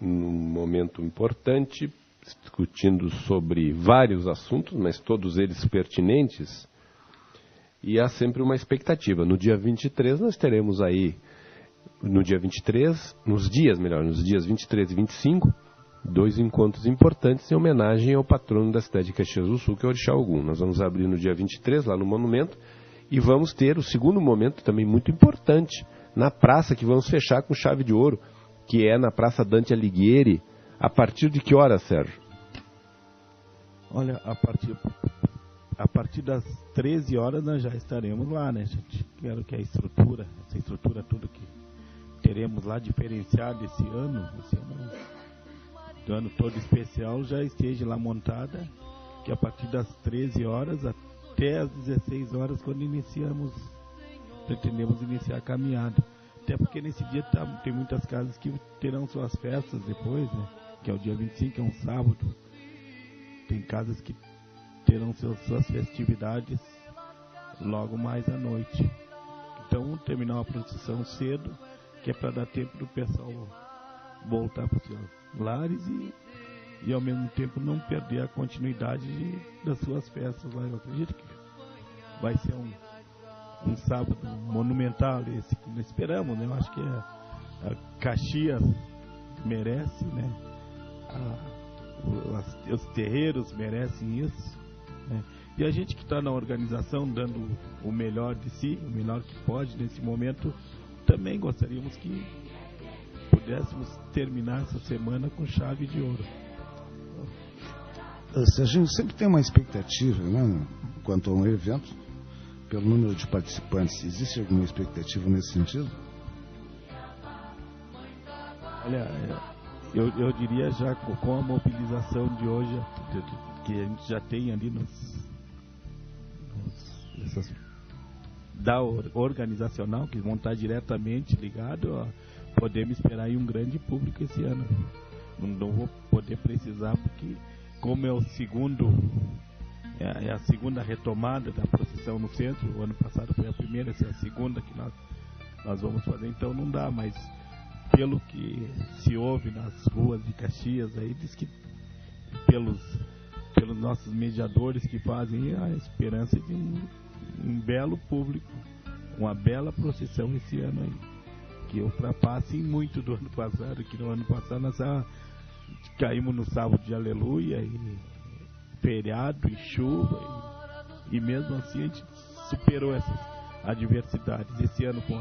num momento importante, discutindo sobre vários assuntos, mas todos eles pertinentes, e há sempre uma expectativa. No dia 23 nós teremos aí, nos dias 23 e 25, 2 encontros importantes em homenagem ao patrono da cidade de Caxias do Sul, que é o Orixá Ogum. Nós vamos abrir no dia 23, lá no Monumento, e vamos ter o segundo momento também muito importante, na praça, que vamos fechar com chave de ouro, que é na Praça Dante Alighieri. A partir de que hora, Sérgio? Olha, a partir das 13 horas nós já estaremos lá, né, gente? Quero que essa estrutura tudo que teremos lá diferenciada esse ano do ano todo especial, já esteja lá montada, que a partir das 13 horas até as 16 horas, quando pretendemos iniciar a caminhada. Até porque nesse dia tem muitas casas que terão suas festas depois, né? Que é o dia 25, que é um sábado. Tem casas que terão suas festividades logo mais à noite. Então, terminar a procissão cedo, que é para dar tempo do pessoal voltar para os seus lares e ao mesmo tempo não perder a continuidade das suas festas lá. Eu acredito que vai ser um sábado monumental esse que nós esperamos, né? Eu acho que a Caxias merece, né? Os terreiros merecem isso, né? E a gente que está na organização dando o melhor de si, o melhor que pode nesse momento, também gostaríamos que pudéssemos terminar essa semana com chave de ouro. Serginho, sempre tem uma expectativa, né, quanto a um evento, pelo número de participantes. Existe alguma expectativa nesse sentido? Olha, eu diria já com a mobilização de hoje, que a gente já tem ali da organizacional, que vão estar diretamente ligados, podemos esperar aí um grande público esse ano. Não vou poder precisar, porque como é a segunda retomada da procissão no centro, o ano passado foi a primeira, essa é a segunda que nós vamos fazer, então não dá, mas pelo que se ouve nas ruas de Caxias, aí diz que pelos nossos mediadores que fazem a esperança de um belo público, uma bela procissão esse ano aí, que ultrapasse muito do ano passado, que no ano passado nós caímos no sábado de aleluia, e feriado e chuva, e mesmo assim a gente superou essas adversidades. Esse ano com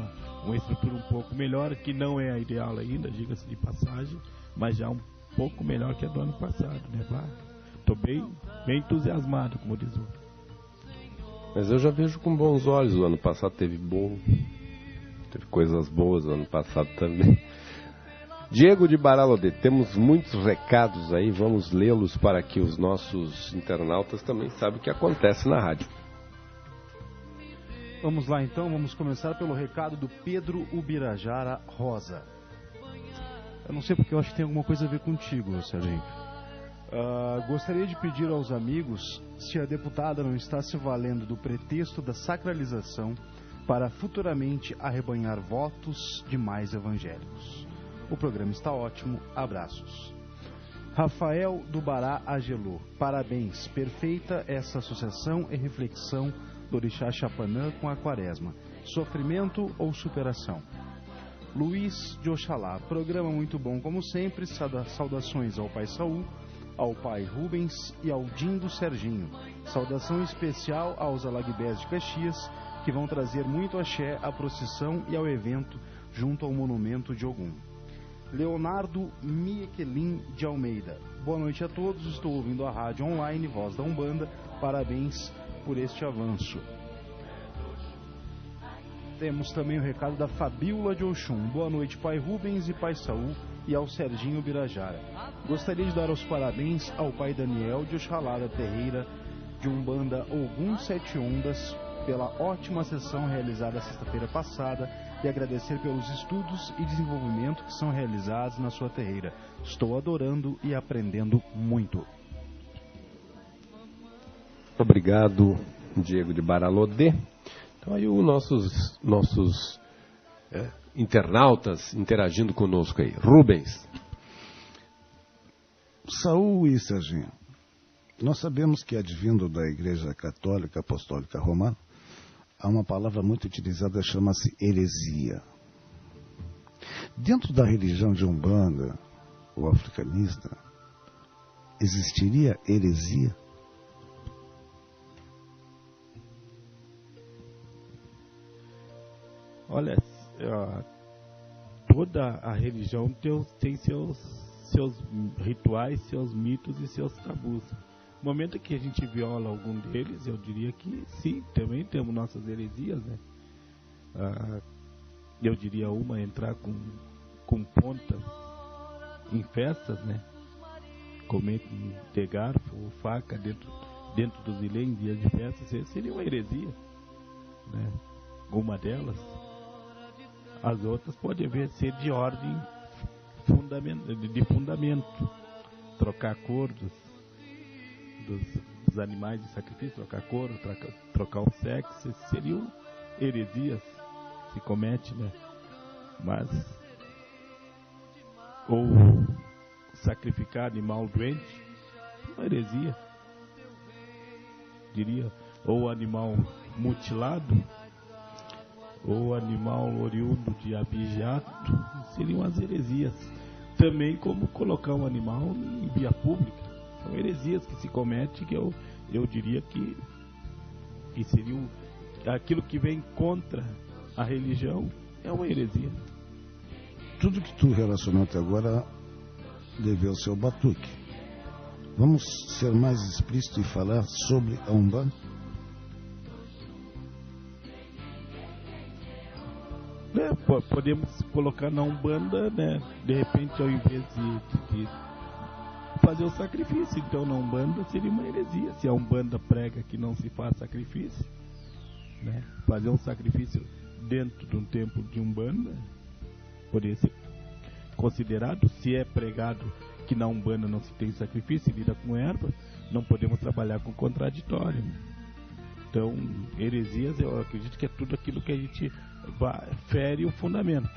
uma estrutura um pouco melhor, que não é a ideal ainda, diga-se de passagem, mas já um pouco melhor que a do ano passado, né? Estou bem entusiasmado, como diz o outro. Mas eu já vejo com bons olhos. O ano passado teve coisas boas no ano passado também. Diego de Baralodê, temos muitos recados aí, vamos lê-los para que os nossos internautas também saibam o que acontece na rádio. Vamos lá então, vamos começar pelo recado do Pedro Ubirajara Rosa. Eu não sei porque eu acho que tem alguma coisa a ver contigo, Serginho. Gostaria de pedir aos amigos se a deputada não está se valendo do pretexto da sacralização para futuramente arrebanhar votos de mais evangélicos. O programa está ótimo, abraços. Rafael do Bará Agelô, parabéns, perfeita essa associação e reflexão do Orixá Chapanã com a Quaresma, sofrimento ou superação. Luiz de Oxalá, programa muito bom como sempre, saudações ao pai Saul, ao pai Rubens e ao Dindo Serginho. Saudação especial aos Alagbés de Caxias, que vão trazer muito axé à procissão e ao evento junto ao monumento de Ogum. Leonardo Miequelin de Almeida. Boa noite a todos, estou ouvindo a rádio online Voz da Umbanda, parabéns por este avanço. Temos também o recado da Fabíola de Oxum. Boa noite, pai Rubens e pai Saul, e ao Serginho Birajara. Gostaria de dar os parabéns ao pai Daniel de Oxalá da Terreira de Umbanda Ogum Sete Ondas pela ótima sessão realizada sexta-feira passada e agradecer pelos estudos e desenvolvimento que são realizados na sua terreira. Estou adorando e aprendendo muito. Obrigado, Diego de Baralodê. Então aí os nossos internautas interagindo conosco aí. Rubens. Saul e Serginho, nós sabemos que advindo da Igreja Católica Apostólica Romana, há uma palavra muito utilizada, chama-se heresia. Dentro da religião de Umbanda, ou africanista, existiria heresia? Olha, toda a religião tem seus rituais, seus mitos e seus tabus. No momento que a gente viola algum deles, eu diria que sim, também temos nossas heresias, né? Eu diria uma, entrar com pontas em festas, né? Comer de garfo ou faca dentro dos ilês em dias de festa, seria uma heresia, né? Uma delas. As outras podem ser de ordem de fundamento. Trocar a cor dos animais de sacrifício, trocar a cor, trocar o sexo, seriam heresias que se comete, né? Mas, ou sacrificar animal doente, uma heresia, diria, ou animal mutilado, ou animal oriundo de abigeato, seriam as heresias. Também como colocar um animal em via pública. São heresias que se cometem, que eu diria que seriam aquilo que vem contra a religião, é uma heresia. Tudo que tu relacionou até agora deveu ser o batuque. Vamos ser mais explícito e falar sobre a Umbanda? Podemos colocar na Umbanda, né? De repente, ao invés de fazer o sacrifício, então na Umbanda seria uma heresia. Se a Umbanda prega que não se faz sacrifício, né? Fazer um sacrifício dentro de um templo de Umbanda poderia ser considerado. Se é pregado que na Umbanda não se tem sacrifício e lida com erva, não podemos trabalhar com contraditório, né? Então, heresias, eu acredito que é tudo aquilo que a gente fere o fundamento.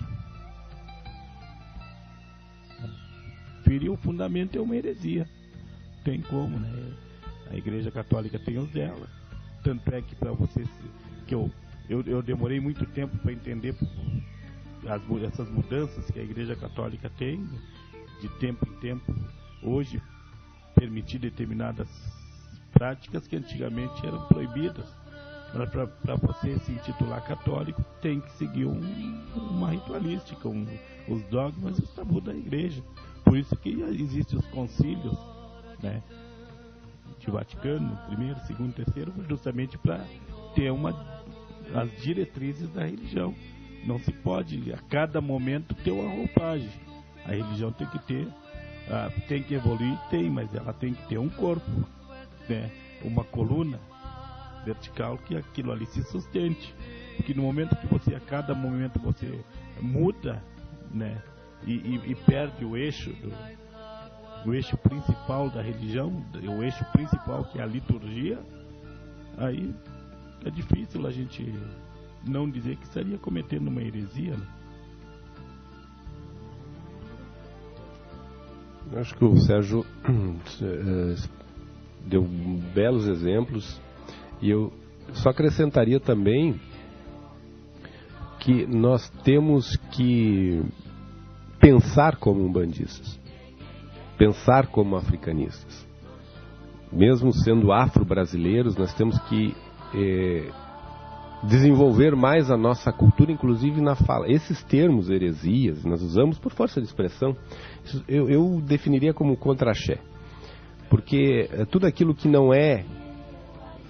Ferir o fundamento é uma heresia. Tem como, né? A Igreja Católica tem os dela. Tanto é que para vocês, que eu demorei muito tempo para entender essas mudanças que a Igreja Católica tem, de tempo em tempo, hoje permitir determinadas práticas que antigamente eram proibidas. Para você se intitular católico, tem que seguir uma ritualística, os dogmas e os tabus da igreja. Por isso que existem os concílios, né, de Vaticano, primeiro, segundo, terceiro, justamente para ter as diretrizes da religião. Não se pode, a cada momento, ter uma roupagem. A religião tem que ter, tem que evoluir, mas ela tem que ter um corpo, né, uma coluna vertical, que aquilo ali se sustente, porque no momento que a cada momento você muda, né, e perde o eixo o eixo principal da religião, o eixo principal que é a liturgia, aí é difícil a gente não dizer que estaria cometendo uma heresia, né? Eu acho que o Sérgio deu belos exemplos. E eu só acrescentaria também que nós temos que pensar como umbandistas, pensar como africanistas. Mesmo sendo afro-brasileiros, nós temos que desenvolver mais a nossa cultura, inclusive na fala. Esses termos, heresias, nós usamos por força de expressão, eu definiria como contra-axé. Porque tudo aquilo que não é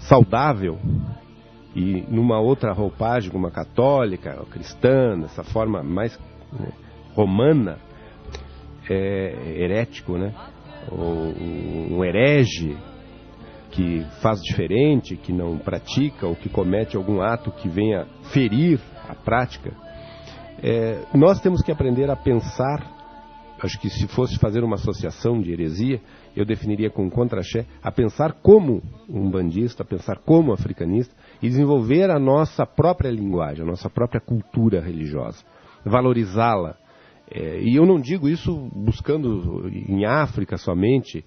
saudável e numa outra roupagem, como a católica, a cristã, dessa forma mais, né, romana, herético, né? Um herege que faz diferente, que não pratica ou que comete algum ato que venha ferir a prática. Nós temos que aprender a pensar. Acho que se fosse fazer uma associação de heresia, eu definiria com contra-axé, a pensar como umbandista, a pensar como africanista e desenvolver a nossa própria linguagem, a nossa própria cultura religiosa, valorizá-la. E eu não digo isso buscando em África somente.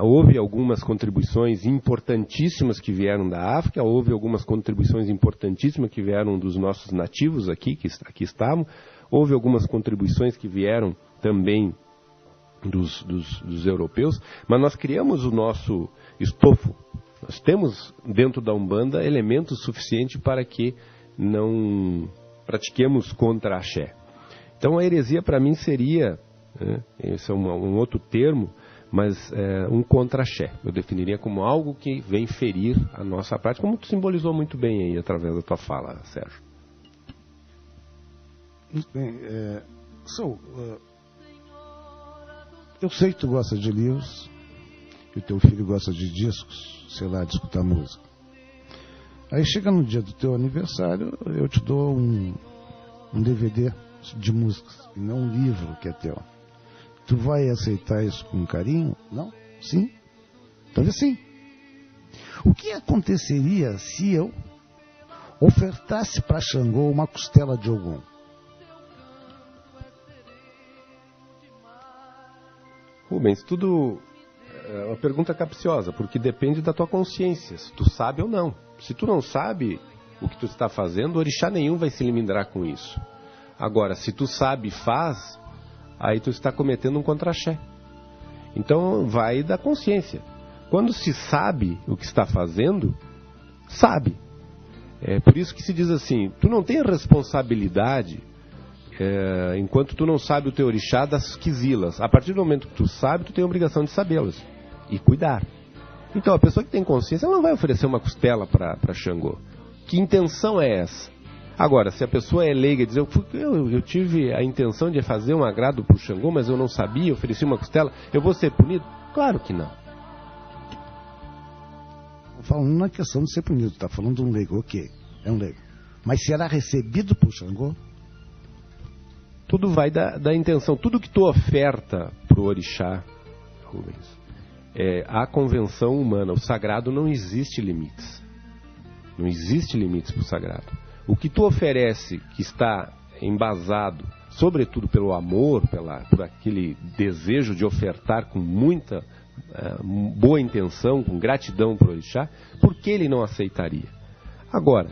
Houve algumas contribuições importantíssimas que vieram da África, houve algumas contribuições importantíssimas que vieram dos nossos nativos aqui, que aqui estavam, houve algumas contribuições que vieram também dos europeus, mas nós criamos o nosso estofo. Nós temos dentro da Umbanda elementos suficientes para que não pratiquemos contra-axé. Então a heresia para mim seria, esse é um outro termo, mas um contra-axé. Eu definiria como algo que vem ferir a nossa prática, como tu simbolizou muito bem aí através da tua fala, Sérgio. Muito bem. Eu sei que tu gosta de livros, e o teu filho gosta de discos, sei lá, de escutar música. Aí chega no dia do teu aniversário, eu te dou um DVD de músicas, e não um livro que é teu. Tu vai aceitar isso com carinho? Não? Sim? Talvez sim. O que aconteceria se eu ofertasse para Xangô uma costela de Ogum? Rubens, tudo é uma pergunta capciosa, porque depende da tua consciência, se tu sabe ou não. Se tu não sabe o que tu está fazendo, orixá nenhum vai se liminar com isso. Agora, se tu sabe e faz, aí tu está cometendo um contra-axé. Então, vai da consciência. Quando se sabe o que está fazendo, sabe. É por isso que se diz assim, tu não tem responsabilidade, enquanto tu não sabe o teu orixá, das quizilas. A partir do momento que tu sabe, tu tem a obrigação de sabê-las e cuidar. Então, a pessoa que tem consciência, ela não vai oferecer uma costela para Xangô. Que intenção é essa? Agora, se a pessoa é leiga e diz, eu tive a intenção de fazer um agrado para o Xangô, mas eu não sabia, ofereci uma costela, eu vou ser punido? Claro que não. Falando na questão de ser punido, está falando de um leigo, ok, é um leigo. Mas será recebido por Xangô? Tudo vai da intenção. Tudo que tu oferta para o orixá, Rubens, a convenção humana, o sagrado não existe limites. Não existe limites para o sagrado. O que tu oferece, que está embasado, sobretudo pelo amor, por aquele desejo de ofertar com muita boa intenção, com gratidão para o orixá, por que ele não aceitaria? Agora,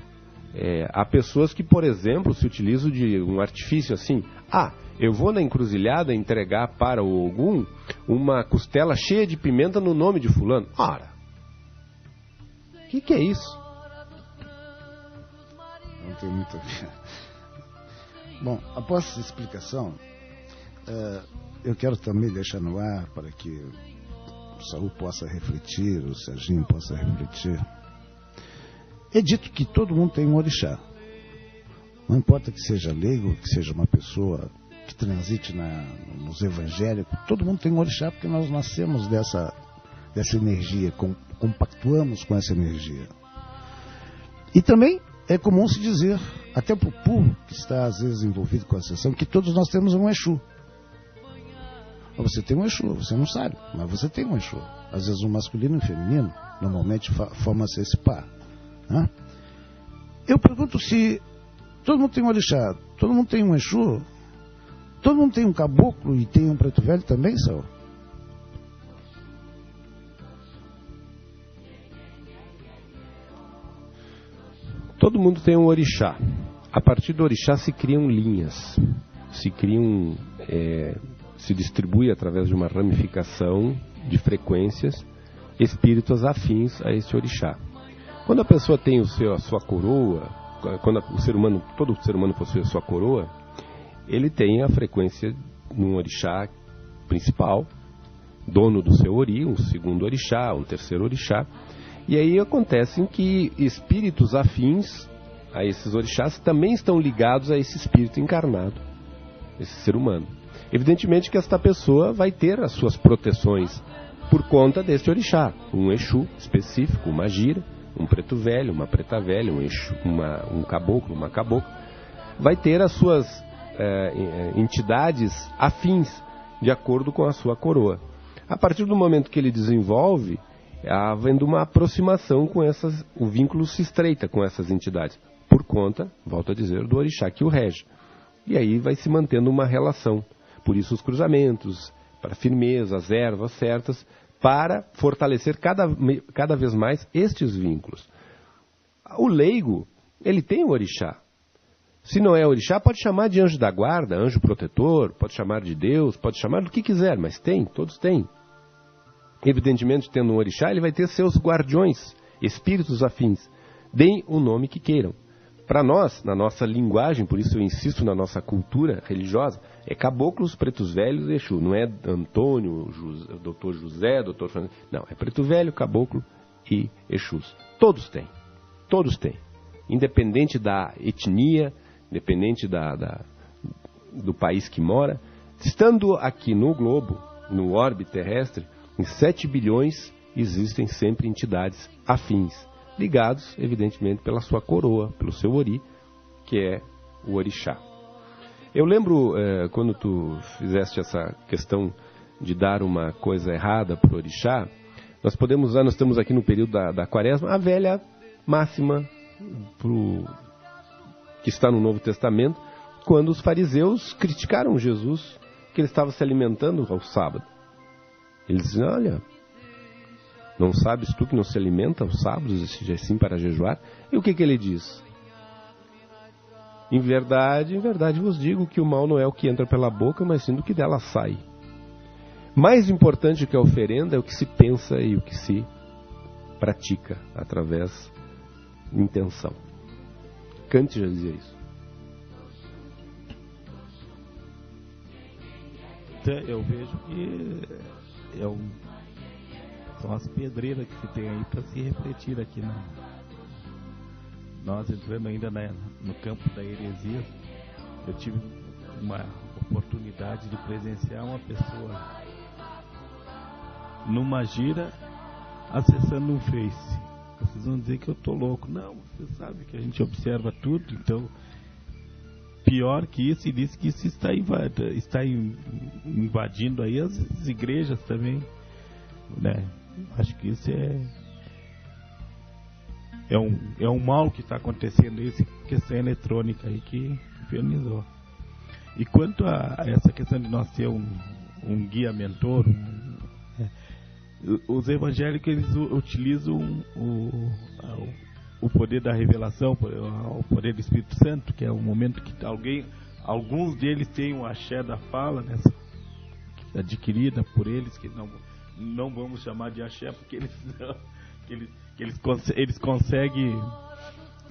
há pessoas que, por exemplo, se utilizam de um artifício assim, eu vou na encruzilhada entregar para o Ogum uma costela cheia de pimenta no nome de fulano. Ora, o que é isso? Não tem muita... Bom, após essa explicação, eu quero também deixar no ar para que o Saul possa refletir, o Serginho possa refletir. É dito que todo mundo tem um orixá. Não importa que seja leigo, que seja uma pessoa que transite nos evangélicos, todo mundo tem um orixá porque nós nascemos dessa energia, compactuamos com essa energia. E também é comum se dizer, até para o povo que está às vezes envolvido com a sessão, que todos nós temos um Exu. Você tem um Exu, você não sabe, mas você tem um Exu. Às vezes um masculino e um feminino, normalmente forma-se esse par. Né? Eu pergunto se todo mundo tem um orixá, todo mundo tem um Exu, todo mundo tem um caboclo e tem um preto velho também, Saul? Todo mundo tem um orixá. A partir do orixá se criam linhas, se distribui através de uma ramificação de frequências espíritos afins a esse orixá. Quando a pessoa tem a sua coroa, quando todo ser humano possui a sua coroa, ele tem a frequência num orixá principal, dono do seu ori, um segundo orixá, um terceiro orixá. E aí acontece que espíritos afins a esses orixás também estão ligados a esse espírito encarnado, esse ser humano. Evidentemente que esta pessoa vai ter as suas proteções por conta deste orixá, um Exu específico, uma gira, um preto velho, uma preta velha, um Exu, um caboclo, uma cabocla, vai ter as suas entidades afins de acordo com a sua coroa. A partir do momento que ele desenvolve, havendo uma aproximação com o vínculo se estreita com essas entidades, por conta, volto a dizer, do orixá que o rege. E aí vai se mantendo uma relação. Por isso os cruzamentos, para firmeza, as ervas certas, para fortalecer cada vez mais estes vínculos. O leigo, ele tem o orixá. Se não é orixá, pode chamar de anjo da guarda, anjo protetor, pode chamar de Deus, pode chamar do que quiser, mas todos têm. Evidentemente, tendo um orixá, ele vai ter seus guardiões, espíritos afins. Deem o nome que queiram. Para nós, na nossa linguagem, por isso eu insisto na nossa cultura religiosa, é caboclos, pretos velhos e Exu. Não é Antônio, doutor José, doutor Francisco. Não, é preto velho, caboclo e Exus. Todos têm. Todos têm. Independente da etnia, independente do país que mora. Estando aqui no globo, no orbe terrestre, em 7 bilhões existem sempre entidades afins, ligados, evidentemente, pela sua coroa, pelo seu ori, que é o orixá. Eu lembro, quando tu fizeste essa questão de dar uma coisa errada para o orixá, nós podemos usar, nós estamos aqui no período da quaresma, a velha máxima que está no Novo Testamento, quando os fariseus criticaram Jesus, que ele estava se alimentando ao sábado. Eles dizem, olha, não sabes tu que não se alimenta aos sábados, assim para jejuar? E o que ele diz? Em verdade vos digo que o mal não é o que entra pela boca, mas sim do que dela sai. Mais importante que a oferenda é o que se pensa e o que se pratica através de intenção. Kant já dizia isso. Eu vejo que são as pedreiras que se tem aí para se refletir aqui. Nós entrando ainda no campo da heresia, eu tive uma oportunidade de presenciar uma pessoa numa gira acessando um Face. Vocês vão dizer que eu tô louco. Não, você sabe que a gente observa tudo, então pior que isso, e disse que isso está invadindo aí as igrejas também, né? Acho que isso é um mal que está acontecendo, essa questão eletrônica aí que infernizou. E quanto a essa questão de nós ter um guia mentor, os evangélicos eles utilizam o poder da revelação, o poder do Espírito Santo, que é o momento que alguns deles têm um axé da fala, né, adquirida por eles, que não vamos chamar de axé, porque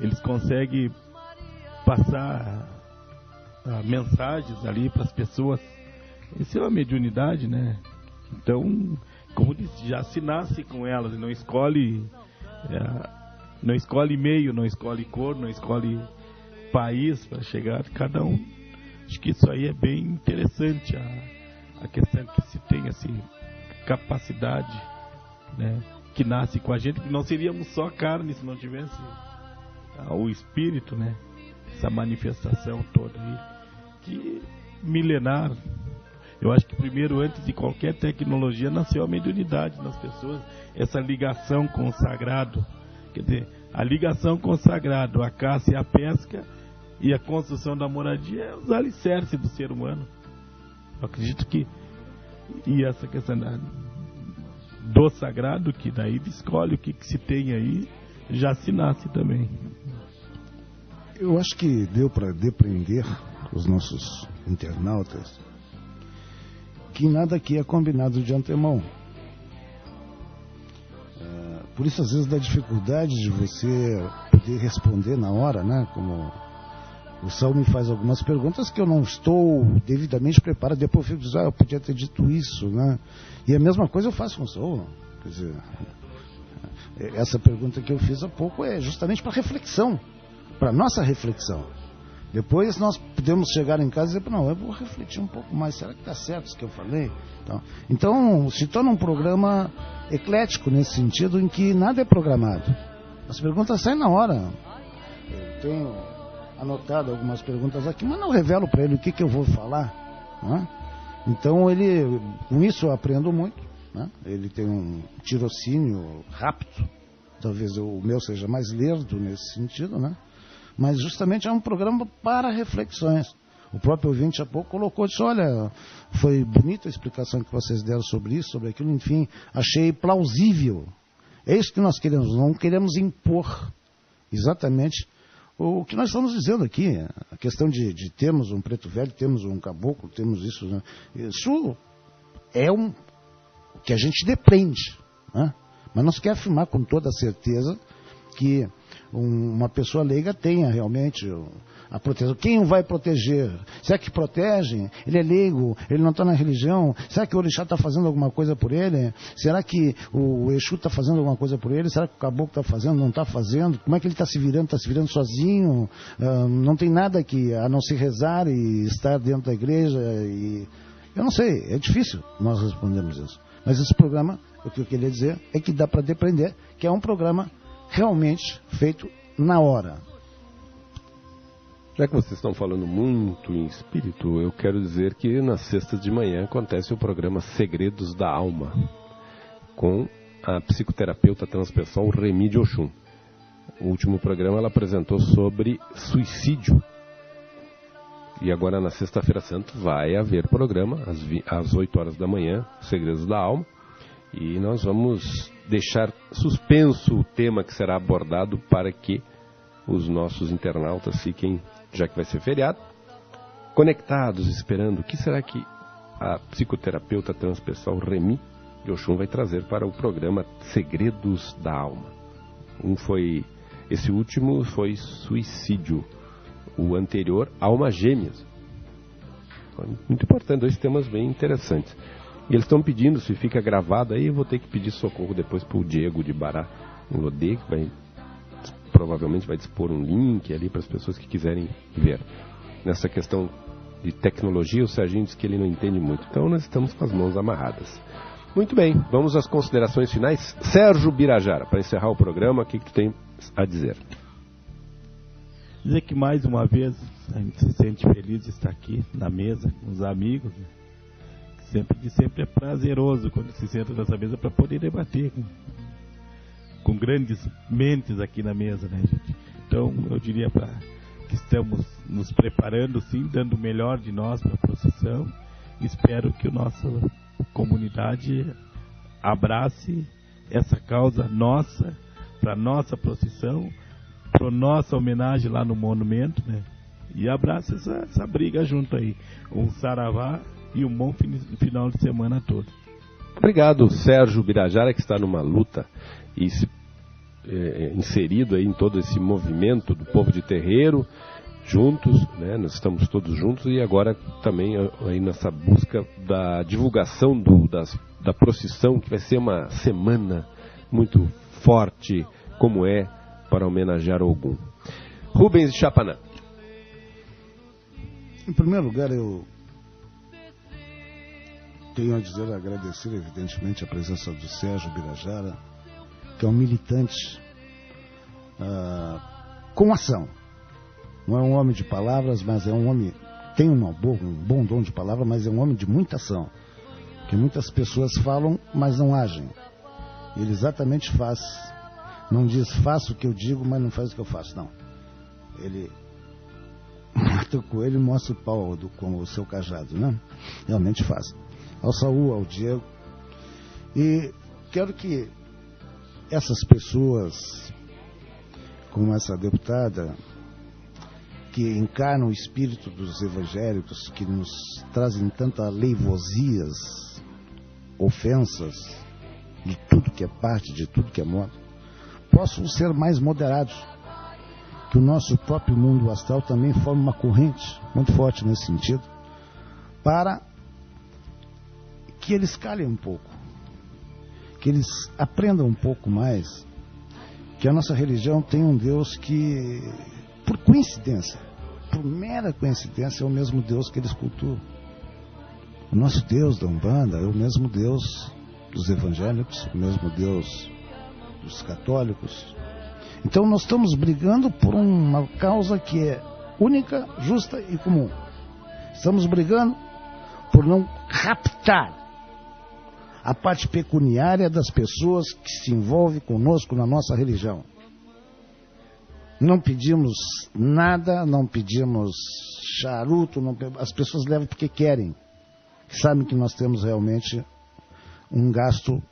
eles conseguem passar mensagens ali para as pessoas. Isso é uma mediunidade, né? Então, como disse, já se nasce com elas, não escolhe meio, não escolhe cor, não escolhe país para chegar cada um. Acho que isso aí é bem interessante, a questão que se tem assim, capacidade, né, que nasce com a gente, que não seríamos só carne se não tivesse o espírito, né, essa manifestação toda aí, que milenar. Eu acho que primeiro, antes de qualquer tecnologia, nasceu a mediunidade nas pessoas, essa ligação com o sagrado. Quer dizer, a ligação com o sagrado, a caça e a pesca e a construção da moradia é os alicerces do ser humano. Eu acredito que, e essa questão do sagrado, que daí escolhe o que se tem aí, já se nasce também. Eu acho que deu para depreender os nossos internautas que nada aqui é combinado de antemão. Por isso, às vezes, dá dificuldade de você poder responder na hora, né? Como o Saul me faz algumas perguntas que eu não estou devidamente preparado. Depois eu fico dizendo, eu podia ter dito isso, né? E a mesma coisa eu faço com o Saul. Quer dizer, essa pergunta que eu fiz há pouco é justamente para reflexão, para nossa reflexão. Depois nós podemos chegar em casa e dizer, não, eu vou refletir um pouco mais, será que está certo isso que eu falei? Então, se torna um programa eclético nesse sentido, em que nada é programado. As perguntas saem na hora. Eu tenho anotado algumas perguntas aqui, mas não revelo para ele o que eu vou falar. Né? Então, com isso eu aprendo muito. Né? Ele tem um tirocínio rápido, talvez o meu seja mais lerdo nesse sentido, né? Mas justamente é um programa para reflexões. O próprio ouvinte há pouco colocou, disse, olha, foi bonita a explicação que vocês deram sobre isso, sobre aquilo, enfim, achei plausível. É isso que nós queremos, não queremos impor exatamente o que nós estamos dizendo aqui. A questão de termos um preto velho, temos um caboclo, temos isso. Né? Isso é o que a gente depreende. Né? Mas não se quer afirmar com toda certeza que uma pessoa leiga tenha realmente a proteção. Quem o vai proteger? Será que protegem? Ele é leigo, ele não está na religião. Será que o orixá está fazendo alguma coisa por ele? Será que o Exu está fazendo alguma coisa por ele? Será que o caboclo está fazendo, não está fazendo? Como é que ele está se virando? Está se virando sozinho? Não tem nada aqui a não se rezar e estar dentro da igreja. Eu não sei, é difícil nós respondermos isso. Mas esse programa, o que eu queria dizer é que dá para depender que é um programa realmente feito na hora. Já que vocês estão falando muito em espírito, eu quero dizer que nas sextas de manhã acontece o programa Segredos da Alma, com a psicoterapeuta transpessoal Remi de Oxum. O último programa ela apresentou sobre suicídio. E agora na sexta-feira santa vai haver programa, às 8 horas da manhã, Segredos da Alma. E nós vamos deixar suspenso o tema que será abordado para que os nossos internautas fiquem, já que vai ser feriado, conectados, esperando o que será que a psicoterapeuta transpessoal Remi de Oxum vai trazer para o programa Segredos da Alma. Esse último foi suicídio, o anterior, Alma Gêmeas. Muito importante, dois temas bem interessantes. E eles estão pedindo, se fica gravado aí, eu vou ter que pedir socorro depois para o Diego de Bará, em Lodê, que provavelmente vai dispor um link ali para as pessoas que quiserem ver. Nessa questão de tecnologia, o Serginho diz que ele não entende muito, então nós estamos com as mãos amarradas. Muito bem, vamos às considerações finais. Sérgio Birajara, para encerrar o programa, o que tu tem a dizer? Dizer que mais uma vez a gente se sente feliz de estar aqui na mesa com os amigos, né? Sempre é prazeroso quando se senta nessa mesa para poder debater com grandes mentes aqui na mesa, né, gente? Então eu diria que estamos nos preparando, sim, dando o melhor de nós para a procissão. Espero que a nossa comunidade abrace essa causa nossa, para a nossa procissão, para a nossa homenagem lá no monumento, né? E abrace essa briga junto aí. Um saravá e um bom final de semana a todos. Obrigado, Sérgio Birajara, que está numa luta e inserido aí em todo esse movimento do povo de terreiro, juntos, né? Nós estamos todos juntos e agora também aí nessa busca da divulgação da procissão, que vai ser uma semana muito forte, como é, para homenagear Ogum. Rubens de Chapanã. Em primeiro lugar, eu tenho a dizer, agradecer evidentemente a presença do Sérgio Birajara, que é um militante com ação. Não é um homem de palavras, mas é um homem, tem um bom dom de palavra, mas é um homem de muita ação. Que muitas pessoas falam, mas não agem. Ele exatamente faz. Não diz, faço o que eu digo, mas não faz o que eu faço, não. Ele mata o coelho e mostra o pau com o seu cajado, né? Realmente faz. Ao Saúl, ao Diego. E quero que essas pessoas, como essa deputada, que encarnam o espírito dos evangélicos, que nos trazem tanta leivosias, ofensas, de tudo que é parte, de tudo que é modo, possam ser mais moderados. Que o nosso próprio mundo astral também forme uma corrente muito forte nesse sentido, para que eles calem um pouco, que eles aprendam um pouco mais que a nossa religião tem um Deus que, por coincidência, por mera coincidência, é o mesmo Deus que eles cultuam. O nosso Deus da Umbanda é o mesmo Deus dos evangélicos, o mesmo Deus dos católicos. Então nós estamos brigando por uma causa que é única, justa e comum. Estamos brigando por não raptar a parte pecuniária das pessoas que se envolvem conosco na nossa religião. Não pedimos nada, não pedimos charuto, as pessoas levam porque querem. Sabem que nós temos realmente um gasto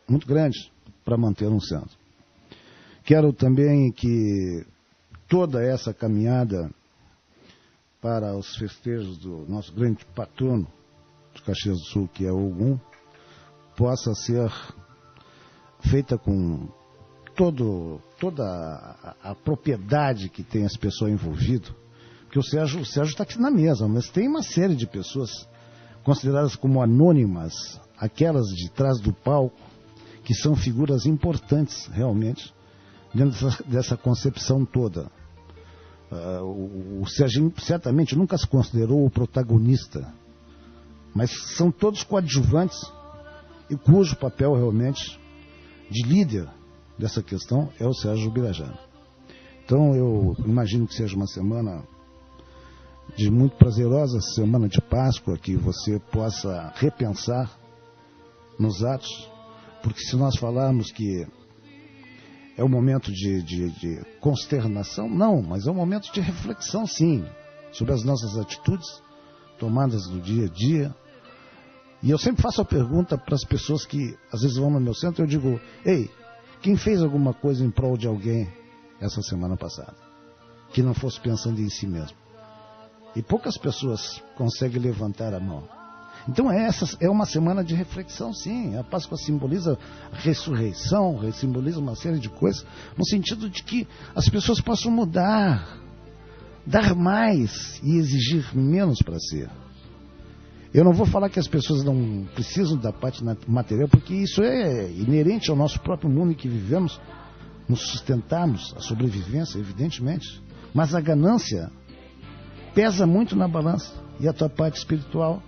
muito grande para manter um centro. Quero também que toda essa caminhada para os festejos do nosso grande patrono de Caxias do Sul, que é o Ogum, possa ser feita com toda a propriedade que tem as pessoas envolvidas, porque o Sérgio está aqui na mesa, mas tem uma série de pessoas consideradas como anônimas, aquelas de trás do palco, que são figuras importantes, realmente, dentro dessa concepção toda. O Serginho certamente nunca se considerou o protagonista, mas são todos coadjuvantes e cujo papel realmente de líder dessa questão é o Sérgio Birajara. Então eu imagino que seja uma semana de muito prazerosa, semana de Páscoa, que você possa repensar nos atos, porque se nós falarmos que é um momento de consternação, não, mas é um momento de reflexão, sim, sobre as nossas atitudes tomadas no dia a dia. E eu sempre faço a pergunta para as pessoas que às vezes vão no meu centro, eu digo: ei, quem fez alguma coisa em prol de alguém essa semana passada, que não fosse pensando em si mesmo? E poucas pessoas conseguem levantar a mão. Então essa é uma semana de reflexão, sim. A Páscoa simboliza a ressurreição, simboliza uma série de coisas, no sentido de que as pessoas possam mudar, dar mais e exigir menos para ser. Eu não vou falar que as pessoas não precisam da parte material, porque isso é inerente ao nosso próprio mundo em que vivemos, nos sustentarmos, a sobrevivência, evidentemente. Mas a ganância pesa muito na balança, e a tua parte espiritual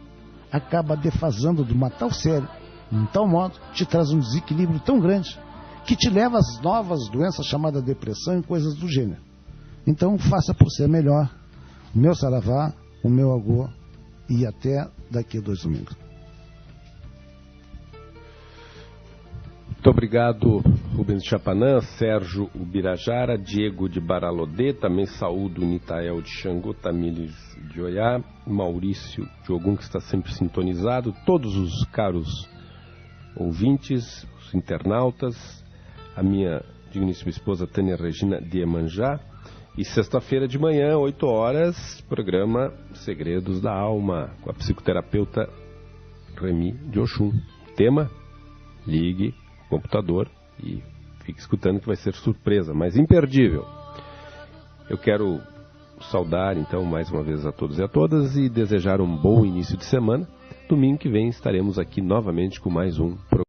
acaba defasando de uma tal série, de um tal modo, te traz um desequilíbrio tão grande, que te leva às novas doenças chamadas depressão e coisas do gênero. Então faça por ser melhor. O meu saravá, o meu agô, e até daqui a 2 domingos. Muito obrigado, Rubens Chapanã, Sérgio Ubirajara, Diego de Baralodê, também saúdo Nitael de Xangô, Tamires de Oiá, Maurício de Ogum, que está sempre sintonizado, todos os caros ouvintes, os internautas, a minha digníssima esposa Tânia Regina de Emanjá. E sexta-feira de manhã, 8 horas, programa Segredos da Alma, com a psicoterapeuta Remy de Oxum. Tema: ligue o computador e fique escutando que vai ser surpresa, mas imperdível. Eu quero saudar, então, mais uma vez a todos e a todas e desejar um bom início de semana. Domingo que vem estaremos aqui novamente com mais um programa.